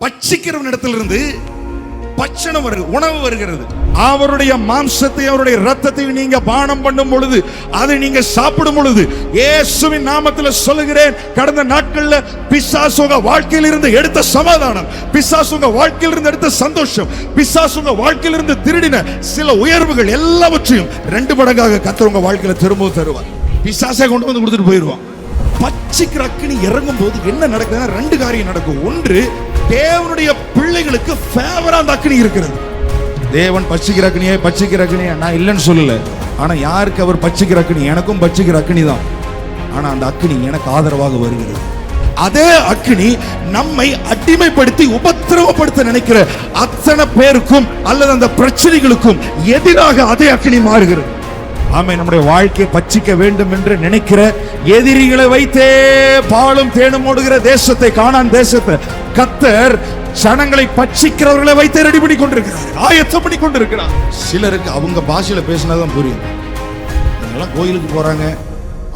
பட்சிக்கிறவனிடத்திலிருந்து பட்சணம் வருகிறது, உணவு வருகிறது. அவருடைய மாம்சத்தை அவருடைய இரத்தத்தை நீங்க பானம் பண்ணும் பொழுது, அதை நீங்க சாப்பிடும் பொழுது, இயேசுவின் நாமத்தில் சொல்லுகிறேன், கடந்த நாட்கள்ல பிசாசுங்க வாழ்க்கையில் இருந்து எடுத்த சமாதானம், பிசாசுங்க வாழ்க்கையில் இருந்து எடுத்த சந்தோஷம், பிசாசுங்க வாழ்க்கையில் இருந்து திருடின சில உயர்வுகள் எல்லாவற்றையும் 2 மடங்காக கர்த்தர் உங்க வாழ்க்கையில திரும்பவும் தருவார். பிசாசை கொண்டு வந்து கொடுத்துட்டு போயிடுவான். பட்சிக்கிற அக்கினி இறங்கும் போது என்ன நடக்குதுன்னா 2 காரியம் நடக்கும். ஒன்று, தேவனுடைய பிள்ளைகளுக்கு ஃபேவரா அந்த அக்கினி இருக்கிறது. தேவன் பட்சிக்கிற அக்கினியே நான் இல்லைன்னு சொல்லல. ஆனா யாருக்கு அவர் பட்சிக்கிற அக்கினி? எனக்கும் பட்சிக்கிற அக்கினி தான். ஆனா அந்த அக்கினி எனக்கு ஆதரவாக வருகிறது. அதே அக்கினி நம்மை அடிமைப்படுத்தி உபத்திரவப்படுத்த நினைக்கிற அத்தனை பேருக்கும் அல்லது அந்த பிரச்சனைகளுக்கும் எதிராக அதே அக்கினி மாறுகிறது. ஆமே, நம்முடைய வாழ்க்கையை பட்சிக்க வேண்டும் என்று நினைக்கிற எதிரிகளை வைத்தே பாலும் தேனும் ஓடுகிற தேசத்தை, கானான் தேசத்தை கர்த்தர் ஜனங்களை பட்சிக்கிறவர்களை வைத்தே ரெடி பண்ணி கொண்டிருக்கிறார், ஆயத்தம் பண்ணி கொண்டிருக்கிறார். சிலருக்கு அவங்க பாஷையில பேசினாதான் புரியும். இவங்கெல்லாம் கோயிலுக்கு போறாங்க,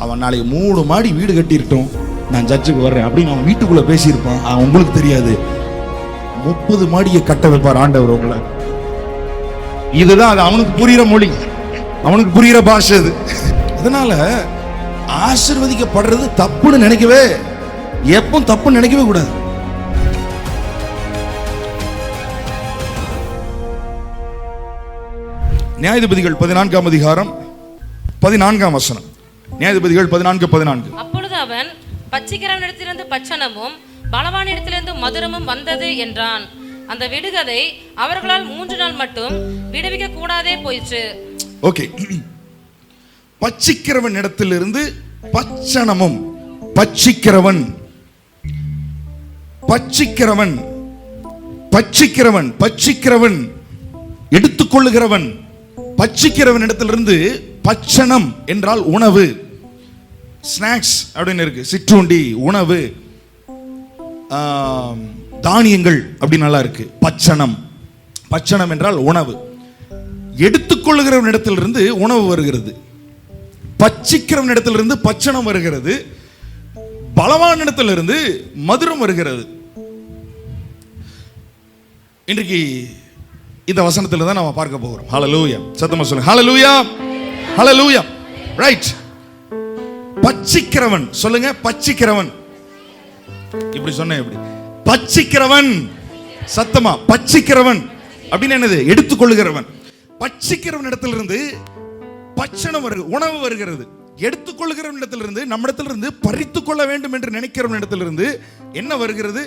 அவன் நாளைக்கு 3 மாடி வீடு கட்டிருட்டோம், நான் சர்ச்சுக்கு வர்றேன் அப்படின்னு அவன் வீட்டுக்குள்ள பேசியிருப்பான். உங்களுக்கு தெரியாது, 30 மாடியை கட்ட வைப்பார் ஆண்டவர் உங்களை. இதுதான் அது அவனுக்கு புரியுற மொழி, அவனுக்கு புரியுற பாஷை அது. அதனால ஆசீர்வதிக்கப்படுறது தப்புன்னு நினைக்கவே, எப்பவும் தப்புன்னு நினைக்கவே கூடாது. நியாயாதிபதிகள் 14ஆம் அதிகாரம் 14ஆம் வசனம். நியாயாதிபதிகள் 14:14. அப்பொழுது அவன், பட்சிக்கிறவனிடத்திலிருந்து பட்சணமும் பலவானிடத்திலிருந்து மதுரமும் வந்தது என்றான். அந்த விடுகதை அவர்களால் 3 நாள் மட்டும் விடுவிக்க கூடாதே போயிற்று. ஓகே, பட்சிக்கிறவன் இடத்திலிருந்து பட்சணமும், பட்சிக்கிறவன் பட்சிக்கிறவன் பட்சிக்கிறவன் பட்சிக்கிறவன் எடுத்துக்கொள்ளுகிறவன், பட்சிக்கிறவன் இடத்திலிருந்து பட்சணம் என்றால் உணவு, ஸ்நாக்ஸ் அப்படின்னு இருக்கு, சிற்றுண்டி, உணவு, தானியங்கள் அப்படி நல்லா இருக்கு. பட்சணம், பட்சணம் என்றால் உணவு. எடுத்துக்கொள்ளுகிறவன் இடத்திலிருந்து உணவு வருகிறது, பட்சிக்கிறவன் இடத்திலிருந்து பட்சணம் வருகிறது, பலவான் இடத்திலிருந்து மதுரம் வருகிறது. இன்றைக்கு இந்த வசனத்துல தான் நாம பார்க்க போகிறோம். ஹல்லேலூயா, சத்தமா சொல்லுங்க ஹல்லேலூயா, ஹல்லேலூயா. ரைட், பட்சிக்கிறவன் சொல்லுங்க, பட்சிக்கிறவன். இப்படி சொன்ன எப்படி? பட்சிக்கிறவன், சத்தமா பட்சிக்கிறவன் அப்படின்னு என்னது? எடுத்துக்கொள்ளுகிறவன். பட்சிக்கிறவன் இடத்திலிருந்து பட்சணம் வருகிறது, உணவு வருகிறது. எடுத்துக்கொள்ளுகிறவன் இடத்திலிருந்து, நம்ம இடத்திலிருந்து பறித்து கொள்ள வேண்டும் என்று நினைக்கிறவன் இடத்திலிருந்து என்ன வருகிறது?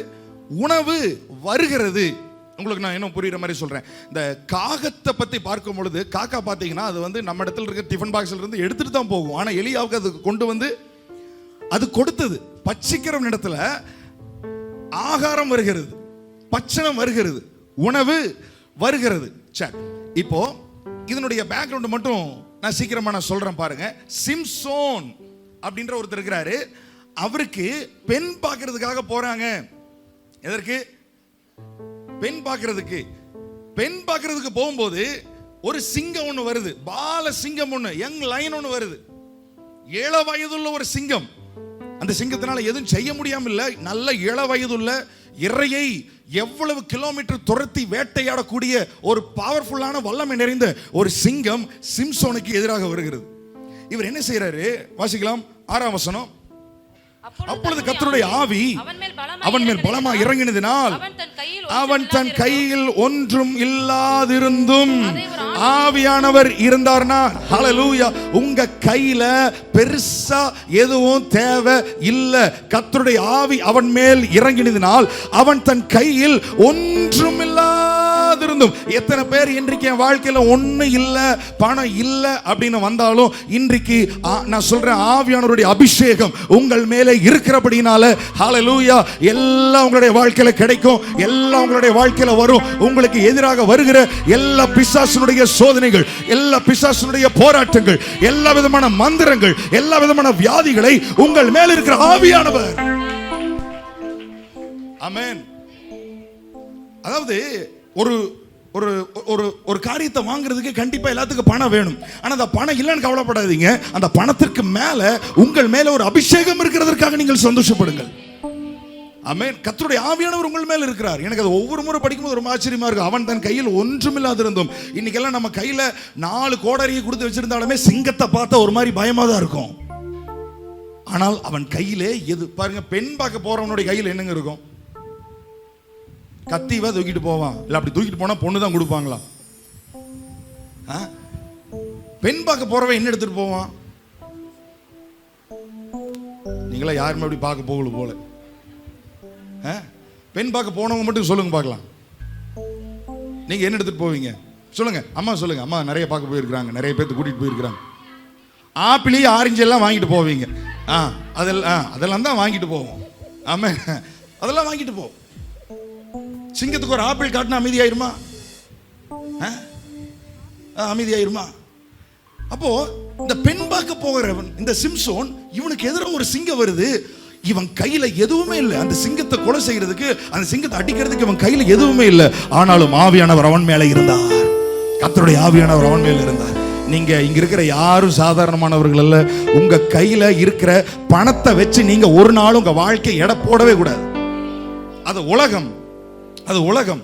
உணவு வருகிறது. உங்களுக்கு நான் என்ன புரியுற மாதிரி சொல்றேன். இந்த காகத்தை பத்தி பார்க்கும் பொழுது, காக்கா பார்த்தீங்கன்னா அது வந்து நம்ம இடத்துல இருக்க டிஃபன் பாக்ஸ்ல இருந்து எடுத்துட்டு தான் போகும். ஆனா எலியாவுக்கு அது கொண்டு வந்து அது கொடுத்தது. பட்சிக்கிறவன் இடத்துல ஆகாரம் வருகிறது, பட்சணம் வருகிறது, உணவு வருகிறது. சரி, இப்போ இதனுடைய பேக்ரவுண்ட் மட்டும் நான் சீக்கிரமா நான் சொல்றேன் பாருங்க. சிம்சோன் அப்படின்ற ஒருத்தர் இருக்கிறாரு, அவருக்கு பெண் பார்க்கிறதுக்காக போறாங்க. எதற்கு? பெண் பார்க்கிறதுக்கு. பெண் பார்க்கிறதுக்கு போகும்போது ஒரு சிங்கம் ஒன்று வருது, பால சிங்கம் ஒன்று, யங் லைன் ஒன்று வருது, 7 வயதுள்ள ஒரு சிங்கம். அந்த சிங்கத்தினால எதுவும் செய்ய முடியாம இல்ல, நல்ல 7 வயதுள்ள இறையை எவ்வளவு கிலோமீட்டர் துரத்தி வேட்டையாடக்கூடிய ஒரு பவர்ஃபுல்லான வல்லமை நிறைந்த ஒரு சிங்கம் சிம்சோனுக்கு எதிராக வருகிறது. இவர் என்ன செய்யறாரு? வாசிக்கலாம் 6ஆம் வசனம். அப்பொழுது கர்த்தருடைய ஆவி அவன் மேல் பலமா இறங்கினதினால் அவன் தன் கையில் ஒன்றும் இல்லாதிருந்தும் ஆவியானவர் இருந்தார்னா, ஹல்லேலூயா, உங்க கையில பெருசா எதுவும் தேவை இல்ல. கர்த்தருடைய ஆவி அவன் மேல் இறங்கினதினால் அவன் தன் கையில் ஒன்றும் இல்லாதிருந்தும். எத்தனை பேர் இன்றைக்கு என் வாழ்க்கையில ஒண்ணு இல்ல, பணம் இல்ல அப்படின்னு வந்தாலும் இன்றைக்கு நான் சொல்றேன், ஆவியானவருடைய அபிஷேகம் உங்கள் மேலே இருக்கிறபடினால ஹல்லேலூயா, எல்லாம் உங்களுடைய வாழ்க்கையில கிடைக்கும், எல்லாம் உங்களுடைய வாழ்க்கையில வரும். உங்களுக்கு எதிராக வருகிற எல்லா பிசாசுனுடைய சோதனைகள், எல்லா பிசாசுனுடைய போராட்டங்கள், எல்லா விதமான மந்திரங்கள், எல்லா விதமான வியாதிகளை உங்கள் மேல் இருக்கிற ஆவியானவர். ஆமென். அதாவது ஒரு ஒரு ஒரு காரியத்தை வாங்குறதுக்கு கண்டிப்பா எல்லாத்துக்கும் பணம் வேணும். ஆனா அந்த பணம் இல்லைன்னு கவலைப்படாதீங்க. அந்த பணத்திற்கு மேல உங்கள் மேல ஒரு அபிஷேகம் இருக்கிறதற்காக நீங்கள் சந்தோஷப்படுங்கள். ஆமென். கர்த்தருடைய ஆவியானவர் உங்கள் மேல் இருக்கிறார். எனக்கு அது ஒவ்வொரு முறை படிக்கும்போது ரொம்ப ஆச்சரியமா இருக்கு. அவன் தன் கையில் ஒன்றுமில்லாதிருந்தும். இன்னைக்கெல்லாம் நம்ம கையில 4 கோடரியை கொடுத்து வச்சிருந்தாலுமே சிங்கத்தை பார்த்தா ஒரு மாதிரி பயமா தான் இருக்கும். ஆனால் அவன் கையிலே எது பாருங்க, பெண் பார்க்க போறவனுடைய கையில் என்னங்க இருக்கும்? கத்திவா தூக்கிட்டு போவான். இல்ல அப்படி தூக்கிட்டு போனா பொண்ணு தான் கொடுப்பாங்களா? பெண் பார்க்க போறவன் என்ன எடுத்துட்டு போவான்? நீங்களா யாருமே அப்படி பார்க்க போகல போல. பெண் பார்க்க போனவங்க மட்டும் சொல்லுங்க பார்க்கலாம். நீங்க என்ன எடுத்துட்டு போவீங்க சொல்லுங்க? அம்மா சொல்லுங்க. அம்மா நிறைய பார்க்க போயிருக்கிறாங்க, நிறைய பேர்த்து கூட்டிட்டு போயிருக்கிறாங்க. ஆப்பிள் ஆரஞ்சு எல்லாம் வாங்கிட்டு போவீங்க. அதெல்லாம் தான் வாங்கிட்டு போவோம். ஆமா, அதெல்லாம் வாங்கிட்டு போவோம். சிங்கத்துக்கு ஒரு ஆப்பிள் காட்டினா அமைதியாயிருமா? அமைதியாயிருமா? அப்போ இந்த பெண் பார்க்க போகிறவன் இந்த சிம்சோன், இவனுக்கு எதிராக ஒரு சிங்கம் வருது. இவன் கையில எதுவுமே இல்லை. அந்த சிங்கத்தை கொலை செய்யறதுக்கு, அந்த சிங்கத்தை அடிக்கிறதுக்கு இவன் கையில எதுவுமே இல்லை. ஆனாலும் ஆவியானவர் அவன் மேல இருந்தார். கர்த்தருடைய ஆவியானவர் அவன் மேல இருந்தார். நீங்க இங்க இருக்கிற யாரும் சாதாரணமானவர்கள் அல்ல. உங்க கையில இருக்கிற பணத்தை வச்சு நீங்க ஒரு நாள் உங்க வாழ்க்கை எடை போடவே கூடாது. அது உலகம். அது உலகம்.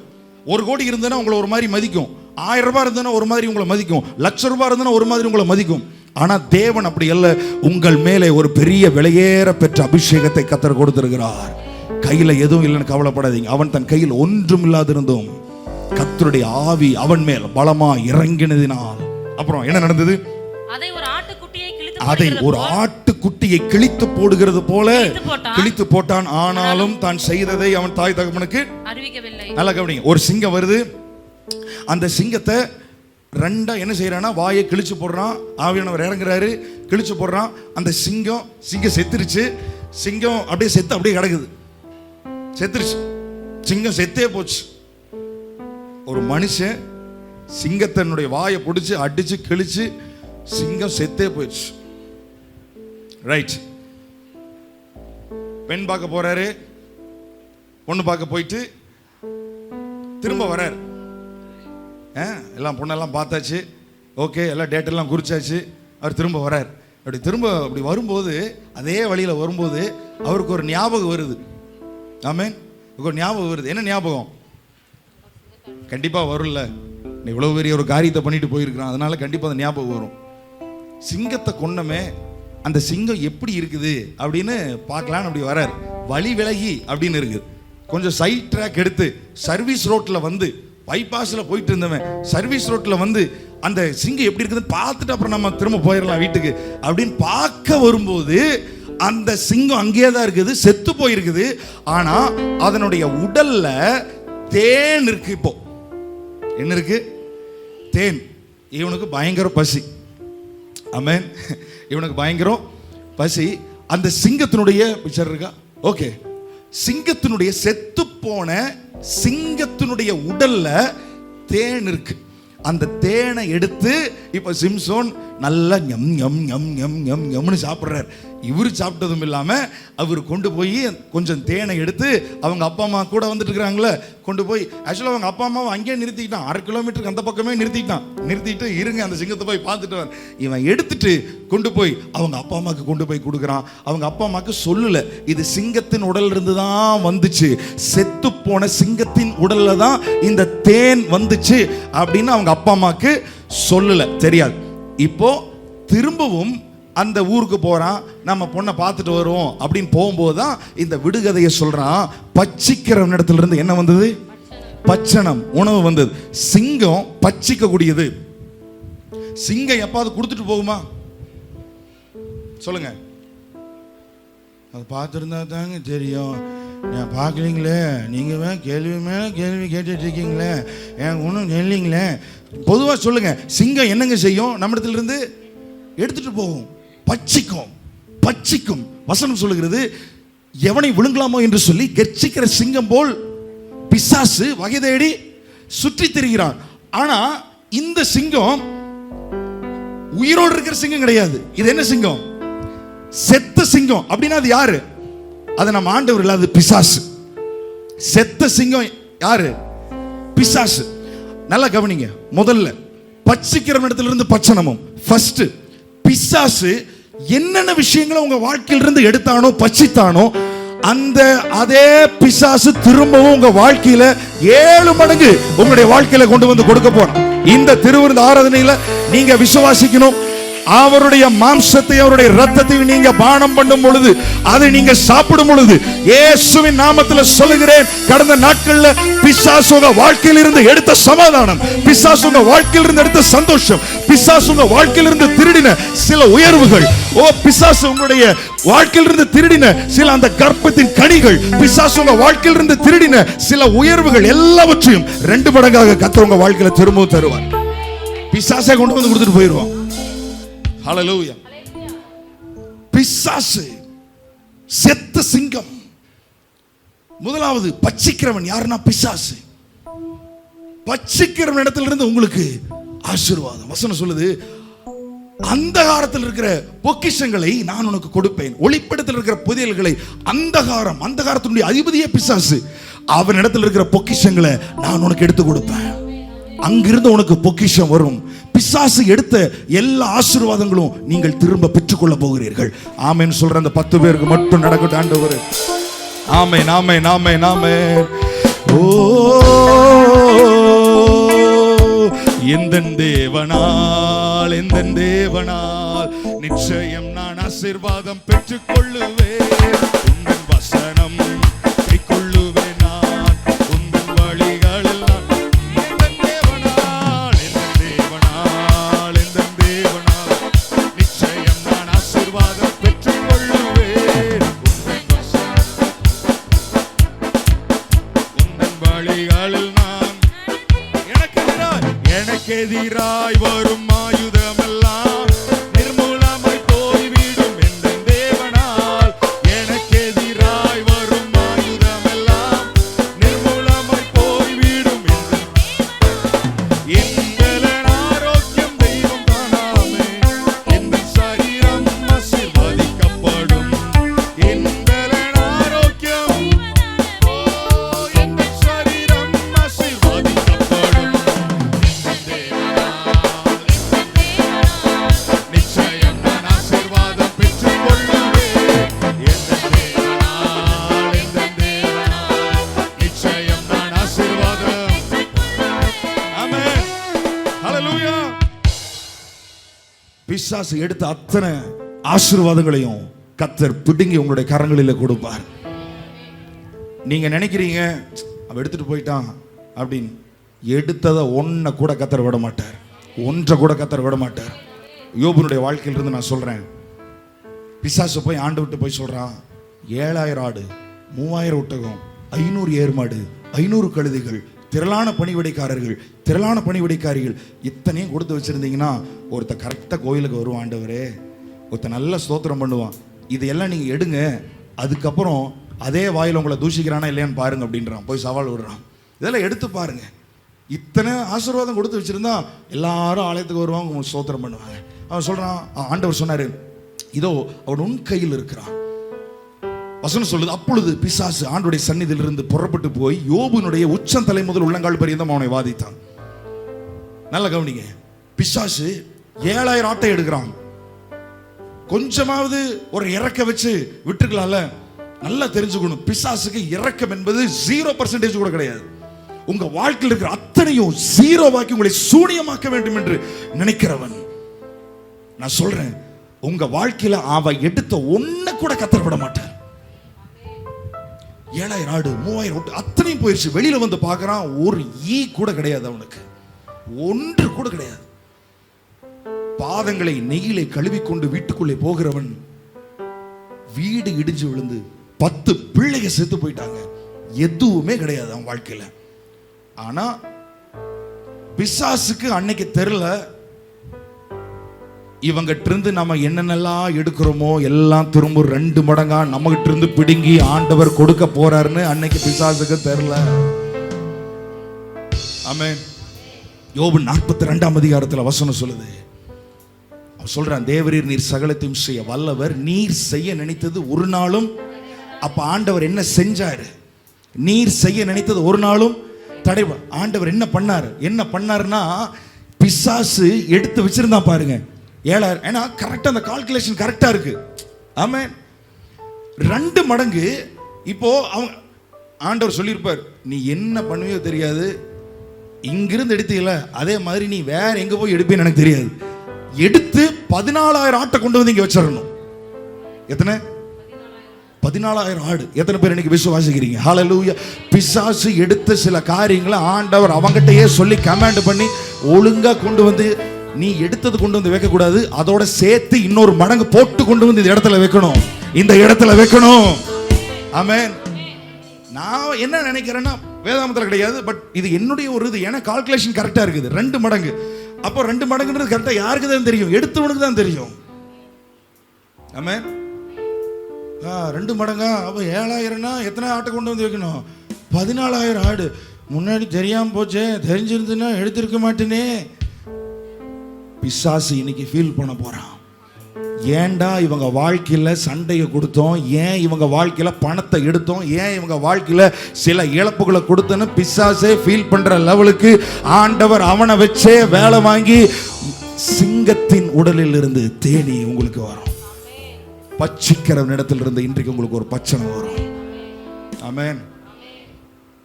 1 கோடி இருந்ததுன்னா உங்களை ஒரு மாதிரி மதிக்கும். 1000 ரூபாய் இருந்ததுன்னா ஒரு மாதிரி உங்களை மதிக்கும். 1,00,000 ரூபாய் இருந்ததுன்னா ஒரு மாதிரி உங்களை மதிக்கும். ஆனா தேவன் அப்படி அல்ல. உங்கள் மேலே ஒரு பெரிய விலையேற பெற்ற அபிஷேகத்தை கர்த்தர் கொடுத்திருக்கிறார். கையில எதுவும் இல்லைன்னு கவலைப்படாதீங்க. அவன் தன் கையில் ஒன்றும் இல்லாதிருந்தும் கர்த்தருடைய ஆவி அவன் மேல் பலமா இறங்கினதினால் அப்புறம் என்ன நடந்தது? அதை ஒரு ஆட்டுக்குட்டியை கிழித்து போடுகிறது போல கிழித்து போட்டான். ஆனாலும் தான் செய்ததை அவன் தாய் தகப்பனுக்கு அறிவிக்கவில்லை. நல்லா கவனிங்க. ஒரு சிங்கம் வருது. அந்த சிங்கத்தை ரெண்டா என்ன செய்யறானா, வாயை கிழிச்சு போடுறான். ஆவியானவர் இறங்குறாரு, கிழிச்சு போடுறான். அந்த சிங்கம் செத்துருச்சு. சிங்கம் அப்படியே செத்து அப்படியே கிடக்குது. செத்துருச்சு. சிங்கம் செத்தே போச்சு. ஒரு மனுஷன் சிங்கத்தினுடைய வாயை பிடிச்சு அடிச்சு கிழிச்சு சிங்கம் செத்தே போயிடுச்சு. ரைட். பெண் பார்க்க போறாரு. பொண்ணு பார்க்க போயிட்டு திரும்ப வர்றாரு. எல்லாம் பொண்ணெல்லாம் பார்த்தாச்சு. ஓகே, எல்லாம் டேட் எல்லாம் குறிச்சாச்சு. அவர் திரும்ப வர்றார். அப்படி வரும்போது, அதே வழியில் வரும்போது அவருக்கு ஒரு ஞாபகம் வருது. ஆமென். ஒரு ஞாபகம் வருது. என்ன ஞாபகம்? கண்டிப்பாக வரும்ல. இவ்வளவு பெரிய ஒரு காரியத்தை பண்ணிட்டு போயிருக்கிறான், அதனால கண்டிப்பாக அந்த ஞாபகம் வரும். சிங்கத்தை கொன்னமே, அந்த சிங்கம் எப்படி இருக்குது அப்படின்னு பார்க்கலான்னு அப்படி வரார். வழி விலகி அப்படின்னு இருக்குது. கொஞ்சம் சைட் ட்ராக் எடுத்து சர்வீஸ் ரோட்டில் வந்து, பைபாஸில் போயிட்டு இருந்தவன் சர்வீஸ் ரோட்டில் வந்து அந்த சிங்கம் எப்படி இருக்குதுன்னு பார்த்துட்டு அப்புறம் நம்ம திரும்ப போயிடலாம் வீட்டுக்கு அப்படின்னு பார்க்க வரும்போது, அந்த சிங்கம் அங்கேயே தான் இருக்குது, செத்து போயிருக்குது. ஆனால் அதனுடைய உடல்ல தேன் இருக்கு. இப்போ என்ன இருக்கு? தேன். இவனுக்கு பயங்கர பசி. ஆமென். இவனுக்கு பயங்கர பசி. அந்த சிங்கத்தினுடைய பிக்சர் இருக்கா? ஓகே. சிங்கத்தினுடைய செத்து போன சிங்கத்தினுடைய உடல்ல தேன் இருக்கு. அந்த தேனை எடுத்து இப்ப சிம்சோன் நல்லா ஞம் ஞம் ஞம் ஞம் ஞம் ஞம்னு சாப்பிட்றாரு. இவரு சாப்பிட்டதும் இல்லாம அவர் கொண்டு போய் கொஞ்சம் தேனை எடுத்து அவங்க அப்பா அம்மா கூட வந்துட்டு இருக்கிறாங்களே, கொண்டு போய் ஆக்சுவலாக அவங்க அப்பா அம்மாவை அங்கேயே நிறுத்திக்கிட்டான். 1/2 கிலோமீட்டருக்கு அந்த பக்கமே நிறுத்திட்டு இருங்க அந்த சிங்கத்தை போய் பார்த்துட்டு வர. இவன் எடுத்துட்டு கொண்டு போய் அவங்க அப்பா அம்மாவுக்கு கொண்டு போய் கொடுக்குறான். அவங்க அப்பா அம்மாவுக்கு சொல்லல, இது சிங்கத்தின் உடல் இருந்து தான் வந்துச்சு, செத்து போன சிங்கத்தின் உடல்ல தான் இந்த தேன் வந்துச்சு அப்படின்னு அவங்க அப்பா அம்மாவுக்கு சொல்லல, தெரியாது. இப்போ திரும்பவும் அந்த ஊருக்கு போறான், நம்ம பொண்ணை பார்த்துட்டு வருவோம் அப்படின்னு போகும்போது தான் இந்த விடுகதையை சொல்றான். பச்சிக்கிறவன் இடத்துல இருந்து என்ன வந்தது? பச்சனம், உணவு வந்தது. சிங்கம் பச்சிக்க கூடியது. சிங்கம் எப்பாவது கொடுத்துட்டு போகுமா? சொல்லுங்க. அது பார்த்துருந்தா தாங்க தெரியும். நான் பார்க்கலீங்களே, நீங்க கேள்வி மேல கேள்வி கேட்டுட்டு இருக்கீங்களே, எனக்கு ஒன்றும் இல்லைங்களே. பொதுவாக சொல்லுங்க, சிங்கம் என்னங்க செய்யும்? நம்ம இடத்துல இருந்து எடுத்துட்டு போகும், பச்சிக்கும். வசனம் சொல்லுகிறது, எவனை விழுங்கலாமோ என்று சொல்லி கெர்ச்சிக்கிற சிங்கம் போல் பிசாசு வகை தேடி சுற்றி திரிகிறான். ஆனா இந்த சிங்கம் உயிரோடு இருக்கிற சிங்கம் கிடையாது. இது என்ன சிங்கம்? செத்த சிங்கம். அப்படின்னா அது யாரு? அது நம்ம ஆண்டவர் இல்ல, அது பிசாசு. செத்த சிங்கம் யாரு? பிசாசு. நல்லா கவனிங்க. முதல்ல பச்சிக்கிற இடத்துல இருந்து பச்சனமும். ஃபர்ஸ்ட் பிசாசு என்னென்ன விஷயங்களை உங்க வாழ்க்கையில இருந்து எடுத்தானோ, பச்சித்தானோ, அந்த அதே பிசாசு திரும்பவும் உங்க வாழ்க்கையில 7 மடங்கு உங்களுடைய வாழ்க்கையில கொண்டு வந்து கொடுக்க போறான். இந்த திருவிருந்து ஆராதனையில நீங்க விசுவாசிக்கணும். அவருடைய மாம்சத்தை அவருடைய இரத்தத்தையும் நீங்க பானம் பண்ணும் பொழுது, அதை நீங்க சாப்பிடும் பொழுது, இயேசுவின் நாமத்தில் சொல்லுகிறேன், கடந்த நாட்கள்ல பிசாசு உங்க வாழ்க்கையில் இருந்து எடுத்த சமாதானம், பிசாசு உங்க வாழ்க்கையில் இருந்து எடுத்த சந்தோஷம், பிசாசு உங்க வாழ்க்கையில் இருந்து திருடின சில உயர்வுகள், பிசாசு உங்களுடைய வாழ்க்கையில் இருந்து திருடின சில அந்த கர்ப்பத்தின் கனிகள், பிசாசு உங்க வாழ்க்கையில் இருந்து திருடின சில உயர்வுகள் எல்லாவற்றையும் 2 மடங்காக கர்த்தர் உங்க வாழ்க்கையில திரும்பவும் தருவார். பிசாசை கொண்டு வந்து கொடுத்துட்டு போயிடுவான். ஹல்லேலூயா. பிசாசு செத்த சிங்கம். முதலாவது பட்சிக்கிறவன் யாருன்னா பிசாசு. பட்சிக்கிறவன் இடத்திலிருந்து உங்களுக்கு ஆசீர்வாதம். வசனம் சொல்லுது, அந்தகாரத்தில் இருக்கிற பொக்கிஷங்களை நான் உனக்கு கொடுப்பேன், ஒளிப்படத்தில் இருக்கிற புதையல்களை, அந்தகாரத்தினுடைய அதிபதியே பிசாசு, அவன் இடத்தில் இருக்கிற பொக்கிஷங்களை நான் உனக்கு எடுத்து கொடுப்பேன். அங்கிருந்து உனக்கு பொக்கிஷம் வரும். பிசாசு எடுத்த எல்லா ஆசீர்வாதங்களும் நீங்கள் திரும்ப பெற்றுக்கொள்ள போகிறீர்கள். ஆமென் சொல்ற அந்த 10 பேருக்கு மட்டும் நடக்கட்டும் ஆண்டவரே. ஆமென் ஆமென் ஆமென் ஆமென். ஓ எந்தன் தேவனால் நிச்சயம் நான் ஆசீர்வாதம் பெற்றுக்கொள்ளுவேன். உந்தன் வசனம் கைக்கொள்ளுவேன் நான், உந்தன் வழிகளில் நான். எந்தன் தேவனால் நிச்சயம் நான் ஆசீர்வாதம் பெற்றுக்கொள்ளுவேன். உந்தன் வழிகளில் நான். எனக்கு எதிராய் வரும் ஆயுதமெல்லாம் நிர்மூலமாய் போய்விடும். எந்தன் தேவனால் எனக்கு எதிராய் வரும் ஆயுதமெல்லாம் நிர்மூலமாய் போய்விடும். எங்கள் ஆரோக்கியம் தெய்வம் காணாமே, எந்தன் சரீரம் ஆசீர்வதிக்கப்படும். எங்கள் ஆரோக்கியம், எந்தன் சரீரம் ஆசீர்வதிக்கப்படும். நிச்சயம் நான் ஆசீர்வாதம் பெற்றுக்கொள்ளுவேன். நிச்சயம் நான் ஆசீர்வாதம். ஆமென். ஹல்லேலூயா. பிசாசு எடுத்த அத்தனை ஆசீர்வாதங்களையும் கர்த்தர் பிடுங்கி உங்களுடைய கரங்களிலே கொடுப்பார். நீங்க நினைக்கிறீங்க அவன் எடுத்துட்டு போயிட்டான் அப்படின்னு, எடுத்ததை ஒன்றை கூட கர்த்தர் விட மாட்டார். ஒன்றை கூட கர்த்தர் விட மாட்டார். யோபுனுடைய வாழ்க்கையிலிருந்து நான் சொல்றேன். பிசாசு போய் ஆண்டு விட்டு போய் சொல்றான், 7000 ஆடு, 3000 ஒட்டகம், 500 ஏர்மாடு, 500 கழுதைகள், திரளான பணிவிடைக்காரிகள், இத்தனையும் கொடுத்து வச்சிருந்தீங்கன்னா ஒருத்த கரெக்டா கோயிலுக்கு வருவான். ஆண்டவரே, ஒருத்த நல்ல ஸ்தோத்திரம் பண்ணுவான். இதையெல்லாம் நீங்க எடுங்க, அதுக்கப்புறம் அதே வாயில் உங்களை தூஷிக்கிறானா இல்லையான்னு பாருங்க அப்படின்றான். போய் சவால் விடுறான். இதெல்லாம் எடுத்து பாருங்க. இத்தனை ஆசீர்வாதம் கொடுத்து வச்சிருந்தா எல்லாரும் ஆலயத்துக்கு வருவாங்க, உங்களுக்கு ஸ்தோத்திரம் பண்ணுவாங்க. அவன் சொல்றான், ஆண்டவர் சொன்னாரு, இதோ அவன் உன் கையில் இருக்கிறான். வசனம் சொல்லுது, அப்பொழுது பிசாசு ஆண்டவருடைய சந்நிதியிலிருந்து புறப்பட்டு போய் யோபுனுடைய உச்சந்தலை முதல் உள்ளங்கால் பரியந்தம் அவனை வாதித்தான். நல்ல கவனிங்க, பிசாசு 7000 ஆட்டை எடுக்கிறான். கொஞ்சமாவது ஒரு இறக்க வச்சு விட்டுக்கலாம்ல. நல்லா தெரிஞ்சுக்கணும், பிசாசுக்கு இரக்கம் என்பது 0% கூட கிடையாது. உங்க வாழ்க்கையில் இருக்கிற அத்தனையும் 0 உங்களை சூனியமாக்க வேண்டும் என்று நினைக்கிறவன், நான் சொல்றேன், உங்க வாழ்க்கையில அவ எடுத்த ஒண்ணு கூட கர்த்தர் விட மாட்டார். 7000 ஆடு, 3000 ஒட்டு, அத்தனையும் போயிடுச்சு. வெளியில வந்து பார்க்கறான், ஒரு ஈ கூட கிடையாது அவனுக்கு, ஒன்று கூட கிடையாது. பாதங்களை நெய்யிலே கழுவிக்கொண்டு வீட்டுக்குள்ளே போகிறவன் வீடு இடிஞ்சு விழுந்து 10 பிள்ளைங்க செத்து போயிட்டாங்க. எதுவுமே கிடையாது அவன் வாழ்க்கையில. ஆனா பிசாசுக்கு அன்னைக்கு தெரியல, இவங்கிட்ட இருந்து நம்ம என்னென்னலாம் எடுக்கிறோமோ எல்லாம் திரும்ப 2 மடங்கா நம்ம கிட்ட இருந்து பிடுங்கி ஆண்டவர் கொடுக்க போறாருன்னு அன்னைக்கு பிசாசுக்கு தெரியல. ஆமென். யோபு 42ஆம் அதிகாரத்துல வசனம் சொல்லுது, அவன் சொல்றான், தேவரீர் நீர் சகலத்தையும் செய்ய வல்லவர், நீர் செய்ய நினைத்தது ஒரு நாளும். அப்ப ஆண்டவர் என்ன செஞ்சாரு? நீர் செய்ய நினைத்தது ஒரு நாளும் தடை. ஆண்டவர் என்ன பண்ணாருன்னா, பிசாசு எடுத்து வச்சிருந்தான் பாருங்க 7000. ஏன்னா கரெக்டா அந்த கால்குலேஷன் கரெக்டா இருக்கு. ஆமென். 2 மடங்கு இப்போ அவங்க ஆண்டவர் சொல்லியிருப்பார், நீ என்ன பண்ணுவியோ தெரியாது, இங்கிருந்து எடுத்தீங்கள அதே மாதிரி நீ வேற எங்க போய் எடுப்பேன்னு எனக்கு தெரியாது. எடுத்து 14,000 ஆட்டை கொண்டு வந்து இங்க வச்சிடணும். எத்தனை? 14,000 ஆடு. எத்தனை பேர் இன்னைக்கு விசுவாசிக்கிறீங்க? ஹல்லேலூயா. பிசாசு எடுத்த சில காரியங்களை ஆண்டவர் அவங்ககிட்டயே சொல்லி கமாண்ட் பண்ணி ஒழுங்கா கொண்டு வந்து, நீ எடுத்தது கொண்டு வந்து வைக்க கூடாது, அதோட சேர்த்து இன்னொரு மடங்கு போட்டு கொண்டு வந்து இந்த இடத்துல வைக்கணும், இந்த இடத்துல வைக்கணும். ஆமென். நான் என்ன நினைக்கிறேன்னா, வேதாமத்தில் கிடையாது, பட் இது என்னுடைய ஒரு இது, ஏன்னா கால்குலேஷன் கரெக்டா இருக்குது. 2 மடங்கு. அப்போ 2 மடங்குன்றது கரெக்டா யாருக்கு தான் தெரியும்? எடுத்தவனுக்கு தான் தெரியும். ஆமென். 2 மடங்கா? அப்போ 7,000னா எத்தனை ஆட்டை கொண்டு வந்து வைக்கணும்? 14,000 ஆடு. முன்னாடி தெரியாம போச்சே, தெரிஞ்சிருந்துன்னா எடுத்திருக்க மாட்டேனே. பிசாசு இன்னைக்கு ஃபீல் பண்ண போறான். ஏன்டா இவங்க வாழ்க்கையில சண்டையை கொடுத்தோம், ஏன் இவங்க வாழ்க்கையில பணத்தை எடுத்தோம், ஏன் இவங்க வாழ்க்கையில சில இழப்புகளை கொடுத்தோன்னு பிசாசே ஃபீல் பண்ற லெவலுக்கு ஆண்டவர் அவனை வச்சே வேலை வாங்கி சிங்கத்தின் உடலில் இருந்து தேனி உங்களுக்கு வரும். பச்சிக்கிற இடத்துல இருந்து இன்றைக்கு உங்களுக்கு ஒரு பச்சனை வரும். ஆமென்.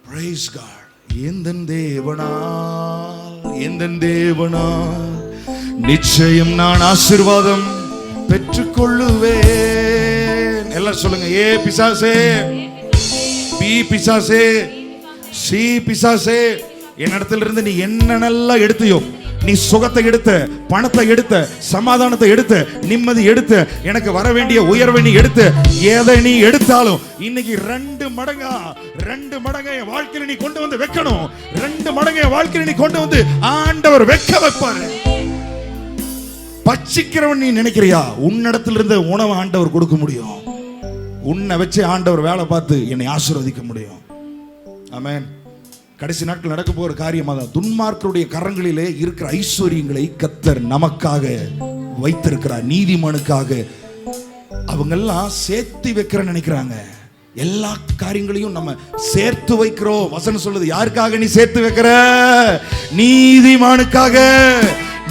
Praise God. எந்தன் தேவனால் நிச்சயம் நான் ஆசீர்வாதம் பெற்றுக்கொள்ளுவேன். எல்லாரும் சொல்லுங்க, ஏ பிசாசே, பி பிசாசே, சி பிசாசே, என்னிடத்துல இருந்து நீ என்னென்னலாம் எடுத்தியோ, நீ சுகத்தை எடுத்த, பணத்தை எடுத்த, சமாதானத்தை எடுத்த, நிம்மதி எடுத்த, எனக்கு வர வேண்டிய உயர்வை நீ எடுத்த, எதை நீ எடுத்தாலும் இன்னைக்கு 2 மடங்கா என் வாழ்க்கையில நீ கொண்டு வந்து வைக்கணும். 2 மடங்கா என் வாழ்க்கையில நீ கொண்டு வந்து ஆண்டவர் வைக்க வைப்பாரு. பச்சிக்கிறவன் நீ நினைக்கிறியா? உன்னிடத்துல இருந்த உணவு ஆண்டவர் கொடுக்க முடியும். உன்னை வச்சு ஆண்டவர் வேலை பார்த்து என்னை ஆசீர்வதிக்க முடியும். ஆமென். கடைசி நாட்கள் நடக்க போற காரியமா தான் துன்மார்க்கருடைய கரங்களிலே இருக்கிற ஐஸ்வர்யங்களை கர்த்தர் நமக்காக வைத்திருக்கிறார். நீதிமானுக்காக. அவங்க எல்லாம் சேர்த்து வைக்கிறேன்னு நினைக்கிறாங்க. எல்லா காரியங்களையும் நம்ம சேர்த்து வைக்கிறோம். வசனம் சொல்லுது, யாருக்காக நீ சேர்த்து வைக்கிற? நீதிமானுக்காக.